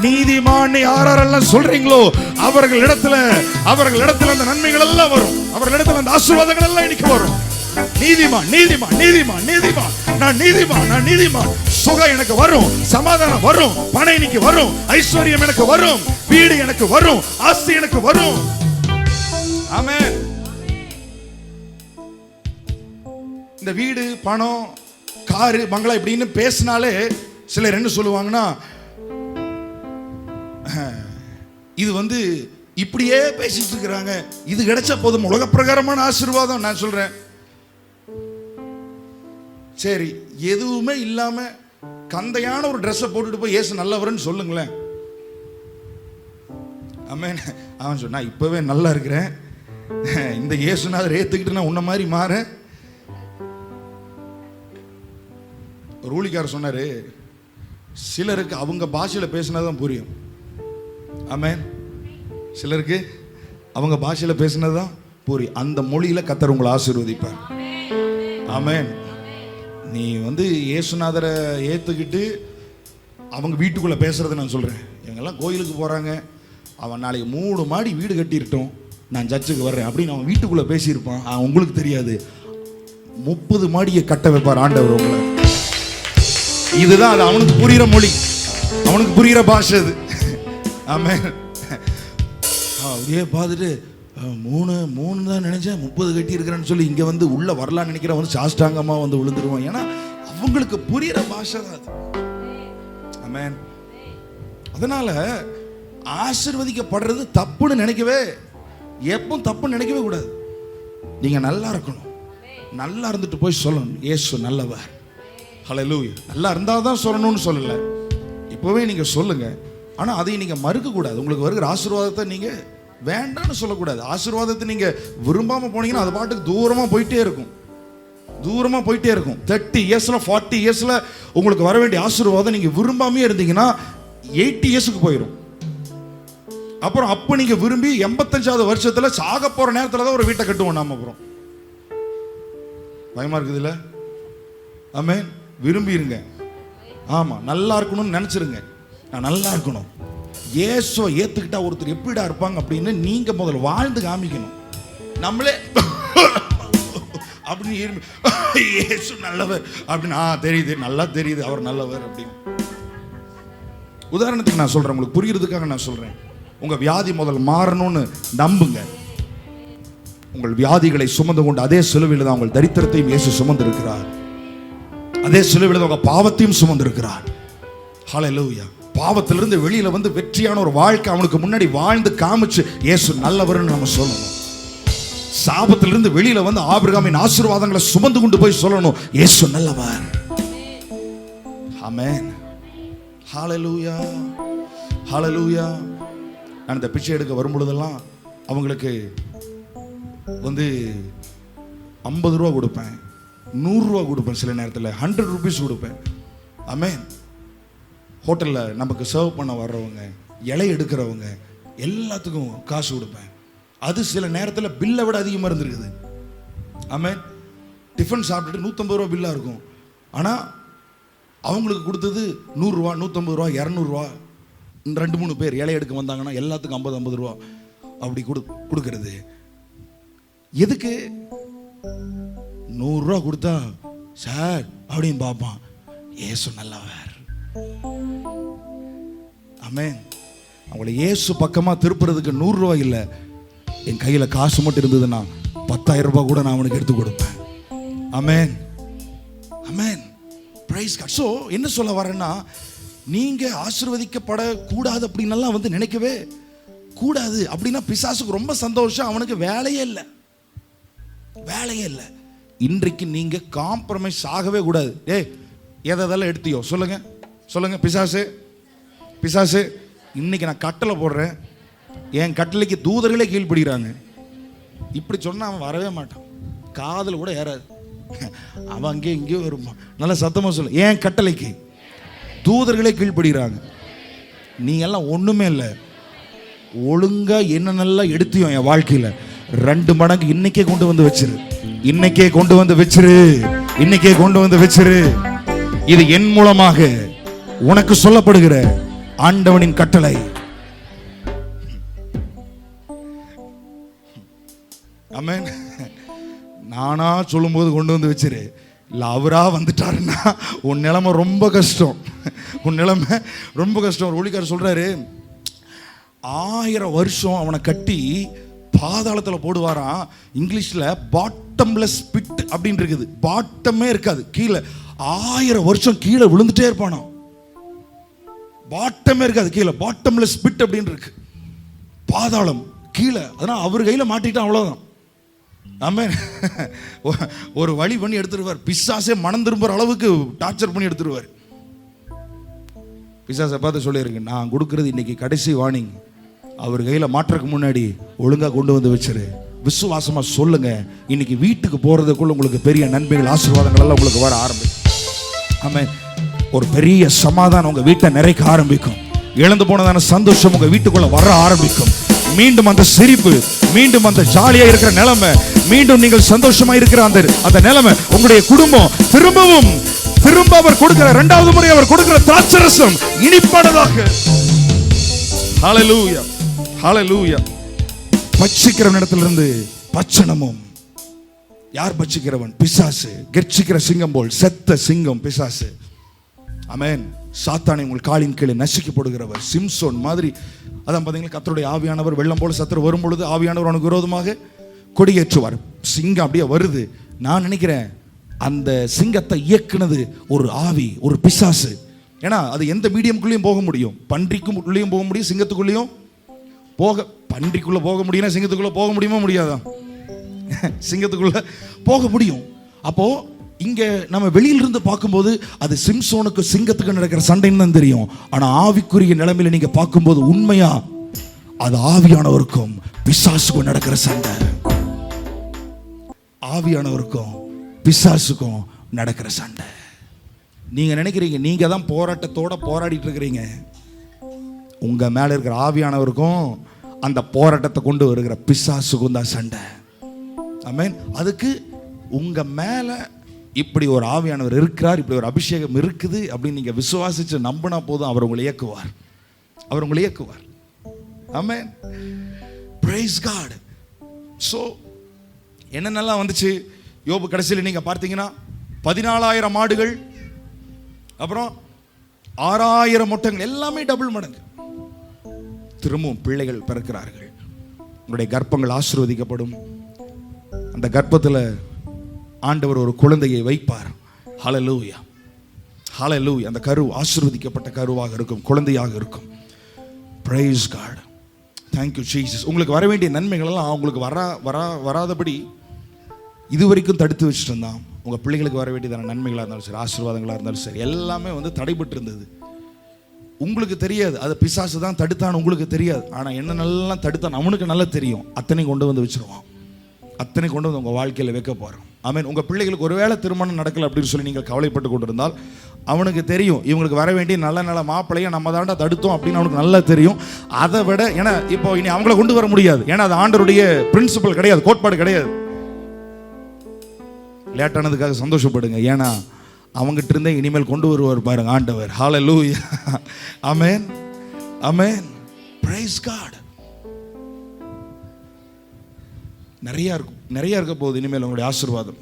நீதிமான் யாரெல்லாம் சொல்றீங்களோ அவர்களிடத்துல அந்த நன்மைகள் எல்லாம் வரும். அவர்களிடத்துல அந்த ஆசீர்வாதங்கள் எல்லாம் இன்னைக்கு வரும். நீதிமான். நான் நீதிமான். சுகம் எனக்கு வரும், சமாதானம் வரும், பணம் இன்னைக்கு வரும், ஐஸ்வர்யம் எனக்கு வரும், வீடு எனக்கு வரும், ஆஸ்தி எனக்கு வரும். ஆமென். இந்த வீடு, பணம், காரு, பங்களா இப்படின்னு பேசினாலே சிலர் என்ன சொல்லுவாங்கன்னா, இது இப்படியே பேசிட்டு இருக்கிறாங்க, இது கிடைச்சா போதும், உலக பிரகாரமான ஆசீர்வாதம். நான் சொல்றேன், சரி, எதுவுமே இல்லாம கந்தையான ஒரு ட்ரெஸ்ஸை போட்டுட்டு போய் இயேசு நல்லவர்னு சொல்லுங்களேன். ஆமென். அவன் சொன்னா, இப்பவே நல்லா இருக்கிறேன், இந்த இயேசுநாதர் ஏத்துக்கிட்டு நான் உன்ன மாதிரி மாறேன். ஒரு ஊழிக்காரர் சொன்னாரு, சிலருக்கு அவங்க பாஷையில பேசினாதான் புரியும். ஆமென். சிலருக்கு அவங்க பாஷையில பேசினதுதான் புரியும். அந்த மொழியில கர்த்தர் உங்களை ஆசீர்வதிப்பார். ஆமென். நீ இயேசுநாதரை ஏத்துக்கிட்டு அவங்க வீட்டுக்குள்ள பேசுறதை நான் சொல்றேன். எங்கெல்லாம் கோயிலுக்கு போறாங்க, அவன் நாளைக்கு 3 மாடி வீடு கட்டிருட்டோம், நான் சர்ச்சுக்கு வர்றேன் அப்படின்னு அவன் வீட்டுக்குள்ள பேசியிருப்பான். உங்களுக்கு தெரியாது, 30 மாடியை கட்ட வைப்பார் ஆண்டவர் உங்களை. இதுதான் அது அவனுக்கு புரியுற மொழி, அவனுக்கு புரியுற பாஷை அது. ஆமென். அப்படியே பார்த்துட்டு 3 தான் நினைச்சேன், 30 கட்டி இருக்கிறேன்னு சொல்லி இங்க உள்ள வரலான்னு நினைக்கிறேன், சாஷ்டாங்கமா விழுந்துருவான். ஏன்னா அவங்களுக்கு புரியுற பாஷை தான் அது. ஆமென். அதனால ஆசீர்வதிக்கப்படுறது தப்புன்னு நினைக்கவே, எப்பவும் தப்புன்னு நினைக்கவே கூடாது. நீங்க நல்லா இருக்கணும், நல்லா இருந்துட்டு போய் சொல்லணும், இயேசு நல்லவர். ஹல்லேலூயா. நல்லா இருந்தாதான் சொல்லணும்னு சொல்லல, இப்பவே நீங்க சொல்லுங்க. ஆனா அதை நீங்க மறுக்க கூடாது. உங்களுக்கு வருகிற ஆசீர்வாதத்தை நீங்க வேண்டாம்னு சொல்லக்கூடாது. ஆசீர்வாதத்தை நீங்க விரும்பாம போனீங்கன்னா அது பாட்டுக்கு தூரமா போயிட்டே இருக்கும். 30 இயர்ஸ்ல 40 இயர்ஸ்ல உங்களுக்கு வர வேண்டிய ஆசீர்வாதம் நீங்க விரும்பாமே இருந்தீங்கன்னா 80 இயர்ஸ்க்கு போயிடும். அப்புறம் அப்ப நீங்க விரும்பி 85வது வருஷத்துல சாக போற நேரத்துல தான் ஒரு வீட்டை கட்டுவோம் நாம. அப்புறம் பயமா இருக்குது இல்ல? ஆமென். விரும்பி இருங்க. ஆமா, நல்லா இருக்கணும்னு நினைச்சிருங்க. நான் நல்லா இருக்கணும், இயேசுவை ஏத்துக்கிட்டா ஒருத்தர் எப்படிடா இருப்பாங்க அப்படின்னு நீங்க முதல்ல வாழ்ந்து காமிக்கணும். நம்மளே அப்படின்னு இயேசு நல்லவர் அப்படின்னு தெரியுது, நல்லா தெரியுது அவர் நல்லவர் அப்படின்னு. உதாரணத்துக்கு நான் சொல்றேன், உங்களுக்கு புரியுறதுக்காக நான் சொல்றேன். உங்க வியாதி முதல் மாறணும்னு நம்புங்க. உங்கள் வியாதிகளை சுமந்து கொண்டு அதே சிலுவையில் தான் உங்கள் தரித்திரத்தையும் இயேசு சுமந்து இருக்கிறார். அதே சிலுவையில் தான் உங்க பாவத்தையும் சுமந்து இருக்கிறார். ஹல்லேலூயா. பாவத்திலிருந்து வெளியில வந்து வெற்றியான ஒரு வாழ்க்கை அவனுக்கு முன்னாடி வாழ்ந்து காமிச்சு இயேசு நல்லவர்னு நம்ம சொல்லணும். சாபத்திலிருந்து வெளியில வந்து ஆபிரகாமின் ஆசீர்வாதங்களை சுமந்து கொண்டு போய் சொல்லணும், இயேசு நல்லவர். ஆமென். ஹல்லேலூயா, ஹல்லேலூயா. நான் இந்த பிச்சை எடுக்க வரும் பொழுதெல்லாம் அவங்களுக்கு வந்து 50 ரூபா கொடுப்பேன், 100 ரூபா கொடுப்பேன், சில நேரத்தில் 100 ருபீஸ் கொடுப்பேன். ஆமென். ஹோட்டலில் நமக்கு சர்வ் பண்ண வர்றவங்க, இலை எடுக்கிறவங்க எல்லாத்துக்கும் காசு கொடுப்பேன். அது சில நேரத்தில் பில்லை விட அதிகமாக இருந்திருக்குது. ஆமென். டிஃபன் சாப்பிட்டுட்டு 150 ரூபா பில்லாக இருக்கும். ஆனால் அவங்களுக்கு கொடுத்தது 100 ரூபா, 150 ரூபா, 200 ரூபா. 2-3 பேர் இலை எடுக்க வந்தாங்கன்னா எல்லாத்துக்கும் 50 ரூபா அப்படி கொடுக்கறது. எதுக்கு? 100 ரூபா கொடுத்தா சார் அப்படின்னு பார்ப்பான், இயேசு நல்லவர். ஆமென். அவங்களை இயேசு பக்கமாக திருப்புறதுக்கு 100 ரூபாய் இல்லை, என் கையில் காசு மட்டும் இருந்ததுன்னா 10,000 ரூபாய் கூட நான் அவனுக்கு எடுத்து கொடுப்பேன். Amen, amen. Praise God. So என்ன சொல்ல வரேன்னா, நீங்க ஆசீர்வதிக்கப்படக்கூடாது அப்படின்னெல்லாம் வந்து நினைக்கவே கூடாது. அப்படின்னா பிசாசுக்கு ரொம்ப சந்தோஷம், அவனுக்கு வேலையே இல்லை, வேலையே இல்லை. இன்றைக்கு நீங்க காம்ப்ரமைஸ் ஆகவே கூடாது. எதெல்லாம் எடுத்தியோ சொல்லுங்க, சொல்லுங்க. பிசாசு, பிசாசு, இன்னைக்கு நான் கட்டளை போடுறேன், என் கட்டளைக்கு தூதர்களே கீழ்ப்படுகிறாங்க. இப்படி சொன்னா அவன் வரவே மாட்டான், காதல் கூட ஏறாது, அவன் அங்கேயும் இங்கேயும் வருவான். நல்லா சத்தமா சொல்லு, என் கட்டளைக்கு தூதர்களே கீழ்ப்படுகிறாங்க. நீ எல்லாம் ஒண்ணுமே இல்லை, ஒழுங்கா என்னென்னலாம் எடுத்தியோ என் வாழ்க்கையில 2 மடங்கு இன்னைக்கே கொண்டு வந்து வச்சிரு, இன்னைக்கே கொண்டு வந்து வச்சிரு, இன்னைக்கே கொண்டு வந்து வச்சிரு. இது என் மூலமாக உனக்கு சொல்லப்படுகிற ஆண்டவனின் கட்டளை. ஆமென். நானா சொல்லும்போது கொண்டு வந்து வச்சிரு, இல்லை அவரா வந்துட்டாருன்னா உன் நிலைமை ரொம்ப கஷ்டம், உன் நிலைமை ரொம்ப கஷ்டம். ஒரு ஒளிக்காரர் சொல்றாரு, 1000 வருஷம் அவனை கட்டி பாதாளத்தில் போடுவாராம். இங்கிலீஷ்ல பாட்டம்லெஸ் பிட் அப்படின்னு இருக்குது, பாட்டமே இருக்காது கீழே. 1000 வருஷம் கீழே விழுந்துட்டே இருப்பானா, பாட்டமே இருக்காது கீழே, பாட்டம்லெஸ் பிட் அப்படின்னு இருக்கு, பாதாளம் கீழே. அதனால் அவர் கையில் மாட்டிட்டா அவ்வளோதான். ஆமென். ஒரு வழி பண்ணி எடுத்துருவார், பிசாசே மனம் திரும்புற அளவுக்கு டார்ச்சர் பண்ணி எடுத்துருவார். பிசாசை பார்த்து சொல்லியிருக்கு, நான் கொடுக்கறது இன்னைக்கு கடைசி வார்னிங், அவர் கையில் மாற்றக்கு முன்னாடி ஒழுங்கா கொண்டு வந்து வச்சிரு. விசுவாசமா சொல்லுங்க, இன்னைக்கு வீட்டுக்கு போறதுக்குள்ள உங்களுக்கு பெரிய நன்மைகள் ஆசீர்வாதங்கள் எல்லாம் உங்களுக்கு வர ஆரம்பிக்கும். ஆமென். ஒரு பெரிய சமாதானம் உங்க வீட்டை நிறைக்க ஆரம்பிக்கும். இழந்து போனதான சந்தோஷம் உங்க வீட்டுக்குள்ள வர ஆரம்பிக்கும். மீண்டும் அந்த சிரிப்பு, மீண்டும் அந்த ஜாலியா இருக்கிற நிலைமை, மீண்டும் நீங்கள் சந்தோஷமா இருக்கிற அந்த நிலைமை, உங்களுடைய குடும்பம் திரும்ப அவர் கொடுக்கிற 2வது முறை அவர் கொடுக்கிற திராட்சரசம் இனிப்பானதாக. ஹல்லேலூயா, ஹல்லேலூயா. பட்சிக்கிற இடத்திலிருந்து பட்சணமும். யார் பட்சிக்கிறவன்? பிசாசு. கெர்ச்சிக்கிற சிங்கம் போல், செத்த சிங்கம் பிசாசு. ஆமென். சாத்தானை உங்கள் காலின் கீழே நசுக்கி போடுகிறவர். சிம்சோன் மாதிரி. அதான் பார்த்தீங்களா, கர்த்தருடைய ஆவியானவர் வெள்ளம் போல சத்துரு வரும் பொழுது ஆவியானவர் அவனுக்கு விரோதமாக கொடியேற்றுவார். சிங்கம் அப்படியே வருது. நான் நினைக்கிறேன் அந்த சிங்கத்தை இயக்குனது ஒரு ஆவி, ஒரு பிசாசு. ஏன்னா அது எந்த மீடியம்குள்ளேயும் போக முடியும், பன்றிக்குள்ளேயும் போக முடியும், சிங்கத்துக்குள்ளேயும் பன்றிக்குள்ள போக முடியும்னா சிங்கத்துக்குள்ள போக முடியுமா? முடியாதா? சிங்கத்துக்குள்ள போக முடியும். அப்போ இங்க நம்ம வெளியிலிருந்து பார்க்கும்போது அது சிம்சோனுக்கு சிங்கத்துக்கு நடக்கிற சண்டைன்னு தான் தெரியும். ஆனா ஆவிக்குரிய நிலைமையில நீங்க பார்க்கும்போது உண்மையா அது ஆவியானவருக்கும் பிசாசுக்கும் நடக்கிற சண்டை. ஆவியானவருக்கும் பிசாசுக்கும் நடக்கிற சண்டை. நீங்க நினைக்கிறீங்க நீங்க தான் போராட்டத்தோட போராடிட்டு இருக்கிறீங்க. உங்க மேல இருக்கிற ஆவியானவருக்கும் அந்த போராட்டத்தை கொண்டு வருகிற பிசாசுக்கும் தான் சண்டை. ஆமென். அதுக்கு உங்க மேல இப்படி ஒரு ஆவியானவர் இருக்கிறார், இப்படி ஒரு அபிஷேகம் இருக்குது அப்படின்னு நீங்க விசுவாசிச்சு நம்பினா போதும், அவர் உங்களை இயக்குவார், அவர் உங்களை இயக்குவார். ஆமென். Praise God. ஸோ என்னென்னலாம் வந்துச்சு? யோபு கடைசியில் நீங்க பார்த்தீங்கன்னா 14,000 மாடுகள், அப்புறம் 6,000 மொட்டங்கள், எல்லாமே டபுள் மடங்கு. திரும்பவும் பிள்ளைகள் பிறக்கிறார்கள். உங்களுடைய கர்ப்பங்கள் ஆசீர்வதிக்கப்படும். அந்த கர்ப்பத்தில் ஆண்டவர் ஒரு குழந்தையை வைப்பார். ஹல்லேலூயா, ஹல்லேலூயா. அந்த கரு ஆசீர்வதிக்கப்பட்ட கருவாக இருக்கும், குழந்தையாக இருக்கும். Praise God, thank you Jesus. உங்களுக்கு வர வேண்டிய நன்மைகள் எல்லாம் உங்களுக்கு வராதபடி இதுவரைக்கும் தடுத்து வச்சுட்டு இருந்தான். உங்கள் பிள்ளைகளுக்கு வர வேண்டியதான நன்மைகளாக இருந்தாலும் சரி, ஆசீர்வாதங்களாக இருந்தாலும் சரி, எல்லாமே தடைபட்டு இருந்தது. உங்களுக்கு தெரியாது, அதை பிசாசு தான் தடுத்தான்னு உங்களுக்கு தெரியாது. ஆனால் என்ன நல்லா தடுத்தான் அவனுக்கு நல்லா தெரியும். அத்தனை கொண்டு வந்து வச்சிருவான், அத்தனை கொண்டு வந்து உங்கள் வாழ்க்கையில் வைக்க போகிறோம். ஆமென். உங்கள் பிள்ளைகளுக்கு ஒருவேளை திருமணம் நடக்கலை அப்படின்னு சொல்லி நீங்கள் கவலைப்பட்டு கொண்டிருந்தால், அவனுக்கு தெரியும் இவங்களுக்கு வர வேண்டிய நல்ல நல்ல மாப்பிள்ளையை நம்ம தாண்டா தடுத்தோம் அப்படின்னு அவனுக்கு நல்லா தெரியும். அதை விட ஏன்னா இப்போ இனி அவங்கள கொண்டு வர முடியாது. ஏன்னா அது ஆண்டவருடைய பிரின்சிபல் கிடையாது, கோட்பாடு கிடையாது. லேட்டானதுக்காக சந்தோஷப்படுங்க. ஏன்னா அவங்ககிட்ட இருந்தே இனிமேல் கொண்டு வருவார் பாருங்க ஆண்டவர். ஹல்லேலூயா, ஆமென், ஆமென், பிரைஸ் காட். நிறைய இருக்க போகுது இனிமேல் உங்களுடைய ஆசீர்வாதம்.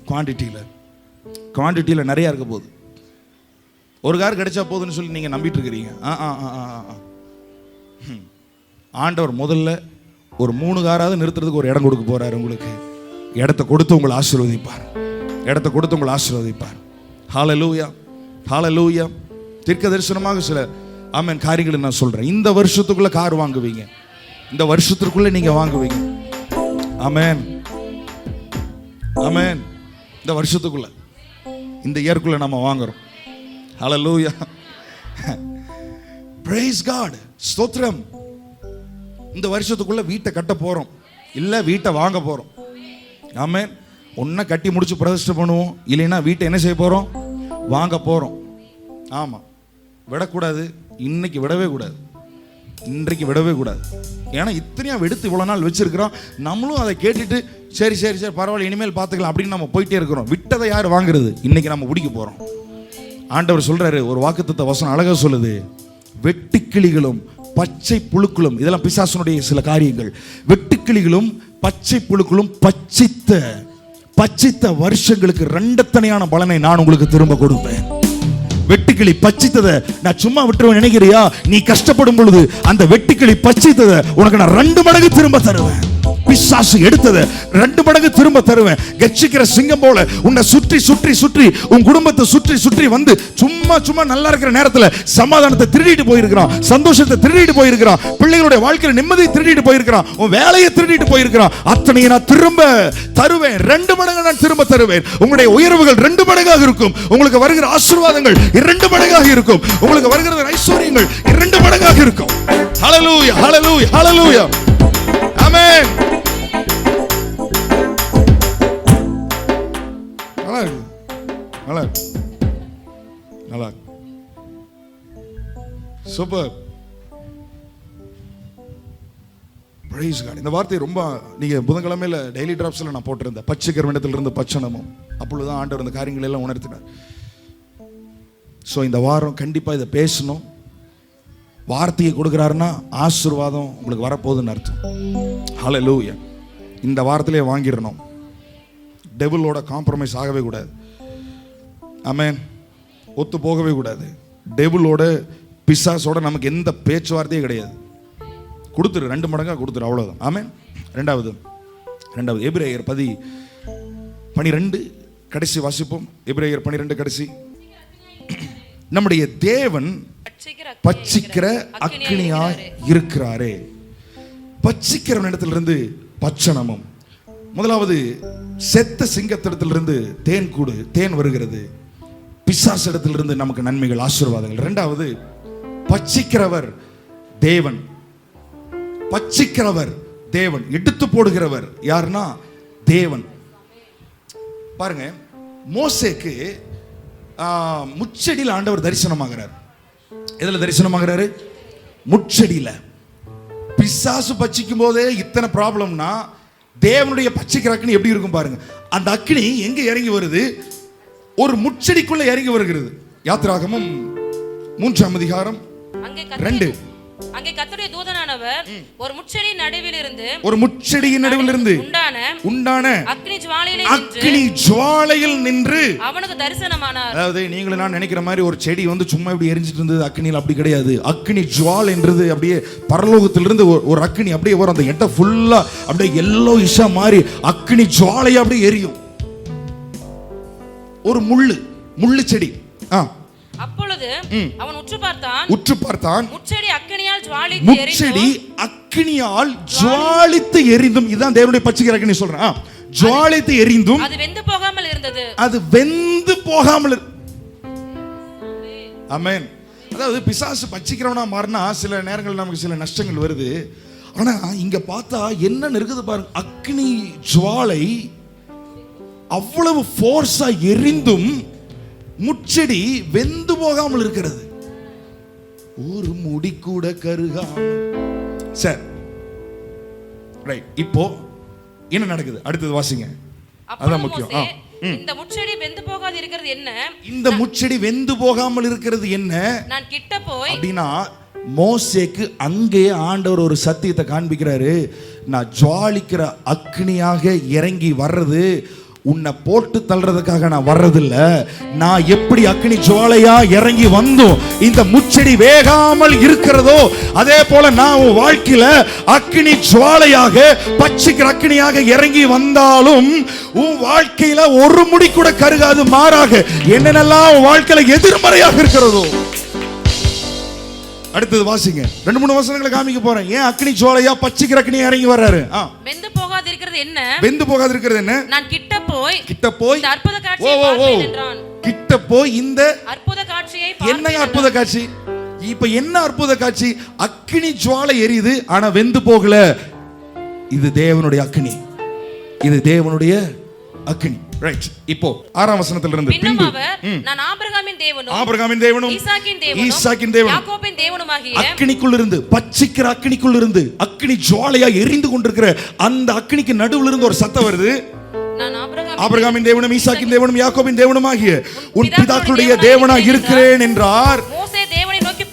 குவான்டிட்டியில் நிறைய இருக்க போகுது. ஒரு கார் கிடைச்சா போதுன்னு சொல்லி நீங்க நம்பிட்டு இருக்கிறீங்க. ஆண்டவர் முதல்ல ஒரு 3 காராவது நிறுத்துறதுக்கு ஒரு இடம் கொடுக்க போறாரு. உங்களுக்கு இடத்தை கொடுத்து உங்களை ஆசீர்வதிப்பார், இடத்தை கொடுத்து உங்களை ஆசீர்வதிப்பார். ஹல்லேலூயா, ஹல்லேலூயா. தீர்க்க தரிசனமாக சில ஆமென் காரியங்களை நான் சொல்றேன். இந்த வருஷத்துக்குள்ள கார் வாங்குவீங்க, இந்த வருஷத்துக்குள்ள நீங்க வாங்குவீங்க. ஆமென், ஆமென். இந்த வருஷத்துக்குள்ள, இந்த இயர்க்குள்ள நம்ம வாங்குறோம். ஹல்லேலூயா, பிரைஸ் காட், ஸ்தோத்திரம். இந்த வருஷத்துக்குள்ள வீட்டை கட்ட போறோம், இல்ல வீட்டை வாங்க போறோம். ஆமென். ஒன்றை கட்டி முடிச்சு பிரதிஷ்டை பண்ணுவோம், இல்லைன்னா வீட்டை என்ன செய்ய போறோம், வாங்க போறோம். ஆமா, விடக்கூடாது. இன்னைக்கு விடவே கூடாது, இன்றைக்கு விடவே கூடாது. ஏன்னா இத்தனையா எடுத்து இவ்வளோ நாள் வச்சிருக்கிறோம். நம்மளும் அதை கேட்டுட்டு சரி சரி சரி பரவாயில்ல இனிமேல் பார்த்துக்கலாம் அப்படின்னு நம்ம போயிட்டே இருக்கிறோம். விட்டதை யார் வாங்குறது? இன்னைக்கு நம்ம முடிக்க போறோம். ஆண்டவர் சொல்றாரு, ஒரு வாக்குத்தத்த வசனம் அழகா சொல்லுது, வெட்டுக்கிளிகளும் பச்சை புழுக்களும், இதெல்லாம் பிசாசனுடைய சில காரியங்கள். வெட்டுக்கிளிகளும் பச்சை புழுக்களும் பச்சித்த வருஷங்களுக்கு 2 தனியான பலனை நான் உங்களுக்கு திரும்ப கொடுப்பேன். வெட்டுக்கிளி பச்சித்ததை நான் சும்மா விட்டுருவேன் நினைக்கிறியா? நீ கஷ்டப்படும் பொழுது அந்த வெட்டுக்கிளி பச்சித்ததை உனக்கு நான் 2 மடங்கு திரும்ப தருவேன். பிசாசு எடுத்ததை 2 மடங்கு திரும்ப தருவேன். கெச்சிக்கிற சிங்கம் போல உன்னை சுற்றி சுற்றி சுற்றி உன் குடும்பத்தை சுற்றி சுற்றி வந்து சும்மா நல்லா இருக்கிற நேரத்தில் சமாதானத்தை திருடிட்டு போயிருக்கிறான், சந்தோஷத்தை திருடிட்டு போயிருக்கிறான், பிள்ளைகளுடைய வாழ்க்கையில் நிம்மதியை திருடிட்டு போயிருக்கிறான், உன் வேலையை திருடிட்டு போயிருக்கிறான். அத்தனையை நான் திரும்ப தருவேன். 2 மடங்கு நான் திரும்ப தருவேன். உங்களுடைய உயர்வுகள் 2 மடங்காக இருக்கும். உங்களுக்கு வருகிற ஆசீர்வாதங்கள் 2 மடங்காக இருக்கும். உங்களுக்கு வருகிற ஐஸ்வர்யங்கள் 2 மடங்காக இருக்கும். ஹல்லேலூயா, ஹல்லேலூயா, ஹல்லேலூயா, ஆமென். நல்லா சூப்பர், பிரைஸ் காட். இந்த வார்த்தை ரொம்ப நீங்க புதன்கிழமையில டெய்லி டிராப்ஸ்ல நான் போட்டிருந்தேன். பச்சைக்கரவனிடத்திலிருந்து பச்சனமும். அப்பொழுதுதான் ஆண்டவர் இந்த காரியங்களை எல்லாம் உணர்த்தினார். ஸோ இந்த வாரம் கண்டிப்பா இதை பேசணும். வார்த்தையை கொடுக்குறாருன்னா ஆசீர்வாதம் உங்களுக்கு வரப்போகுதுன்னு அர்த்தம். ஹல்லேலூயா. இந்த வாரத்திலே வாங்கிடணும். டெவிலோட காம்ப்ரமைஸ் ஆகவே கூடாது. ஆமென். ஒத்து போகவே கூடாது. டெவிலோட பிசாசோட நமக்கு எந்த பேச்சுவார்த்தையே கிடையாது. கொடுத்துரு, 2 மடங்கா கொடுத்துரு, அவ்வளோதான். ஆமென். ரெண்டாவது எபிரேயர் 12 கடைசி வாசிப்போம். எபிரேயர் 12 கடைசி. நம்முடைய தேவன் பட்சிக்கிற அக்கினியாய் இருக்கிறாரே. பட்சிக்கிற இடத்திலிருந்து பட்சணமும். முதலாவது, செத்த சிங்கத்திடத்திலிருந்து தேன் வருகிறது. பிசாசு இடத்திலிருந்து நமக்கு நன்மைகள், ஆசீர்வாதங்கள். இரண்டாவது, பட்சிக்கிறவர் தேவன். பட்சிக்கிறவர் தேவன், எடுத்து போடுகிறவர் யாருன்னா தேவன். பாருங்க, மோசேக்கு முச்செடியில் ஆண்டவர் தரிசனமாகிறார். எதுல தரிசனமாகிறாரு? முச்செடியில. பிசாசு பட்சிக்கும் போதே இத்தனை ப்ராப்ளம்னா தேவனுடைய பட்சிக்கிற அக்னி எப்படி இருக்கும் பாருங்க. அந்த அக்னி எங்க இறங்கி வருது? ஒரு முச்செடிக்குள்ள இறங்கி வருகிறது. யாத்திராகமம் 3 அதிகாரம் 2. அங்கே கர்த்தருடைய தூதனானவர் ஒரு முட்செடி நடுவில் இருந்து உண்டான அக்கினி ஜுவாலையில் நின்று அவனுக்கு தரிசனமானார். அதாவது நீங்களும் நான் நினைக்கிற மாதிரி ஒரு செடி வந்து சும்மா இப்படி எரிஞ்சிட்டு இருந்தது அக்கினியில், அப்படி கிடையாது. அக்கினி ஜுவால் என்றது அப்படியே பரலோகத்திலிருந்து ஒரு அக்கினி அப்படியே வரும், அந்த இடம் ஃபுல்லா அப்படியே எல்லோ இஷா மாதிரி அக்கினி ஜுவாலையா அப்படியே எரியும். ஒரு முள்ளு செடி. அப்பொழுது அவன் உற்று பார்த்தான், முட்செடி அக்கினியால் ஜுவாலித்து எரிந்தும். இதுதான் தேவனுடைய பச்சைக்கிற அக்கினி சொல்றேன். ஜுவாலித்து எரிந்தும் அது வெந்து போகாமல் இருந்தது. ஆமென். அதாவது பிசாசு பச்சைக்கிறவனா மாறினா சில நேரங்கள் நமக்கு சில நஷ்டங்கள் வருது. ஆனா இங்க பார்த்தா என்ன இருக்குது பாருங்க, அக்கினி ஜுவாலை அவ்வளவு ஃபோர்ஸா எரிந்தும் முச்செடி வெந்து போகாமல் இருக்கிறது, ஒரு முடி கூட கருகாமல். சரி, ரைட். இப்போ என்ன நடக்குது அடுத்தது வாசிங்க, அதான் முக்கியம். இந்த முட்செடி வெந்து போகாது இருக்கிறது என்ன? இந்த முட்செடி வெந்து போகாமல் இருக்கிறது என்ன? நான் கிட்ட போய் அப்படின்னா மோசேக்கு அங்கே ஆண்டவர் ஒரு சத்தியத்தை காண்பிக்கிறாரு. நான் ஜுவாலிக்கிற அக்னியாக இறங்கி வர்றது உன்னை போட்டு தள்ளுறதுக்காக நான் வர்றதில்ல. நான் எப்படி அக்னி ஜுவாலையா இறங்கி வந்தோம் இந்த முச்செடி வேகாமல் இருக்கிறதோ, அதே போல நான் உன் வாழ்க்கையில அக்னி ஜுவாலையாக பச்சைக்கிற அக்னியாக இறங்கி வந்தாலும் உன் வாழ்க்கையில ஒரு முடி கூட கருகாது. மாறாக என்னென்னலாம் உன் வாழ்க்கையில எதிர்மறையாக இருக்கிறதோ. அடுத்தது வாசிங்க, 2-3 வசனங்களை காமிக்க போறேன். ஏன் அக்னி ஜுவாலையா பச்சைக்கிற அக்னி இறங்கி வர்றாரு? வெந்து போகாது இருக்கிறது என்ன? வெந்து போகாது இருக்கிறது என்ன? நான் கிட்ட போய் இந்த அற்புத காட்சியை பார்ப்பேன் என்றான். கிட்ட போய் இந்த அற்புத காட்சியை என்ன அற்புத காட்சி? இப்ப என்ன அற்புத காட்சி? அக்னி ஜுவாலை எரியுது, ஆனா வெந்து போகல. இது தேவனுடைய அக்னி, இது தேவனுடைய அக்னி. ரைட். இப்போ 6ஆம் வசனத்திலிருந்து பின்பு நான் ஆபிரகாமின் தேவனும் ஈசாக்கின் தேவனும் யாக்கோபின் தேவனுமாகிய அக்னிக்குள் இருந்து, பச்சிக்கிற அக்னிக்குள் இருந்து, அக்னி ஜுவாலையா எரிந்து கொண்டிருக்கிற அந்த அக்னிக்கு நடுவுல இருந்து ஒரு சத்தம் வருது. நான் ஆபிரகாமின் தேவனும் ஈசாக்கின் தேவனும் யாக்கோபின் தேவனுமாகிய உன் பிதாக்களுடைய தேவனாய் இருக்கிறேன் என்றார். மோசே தேவனை நோக்கி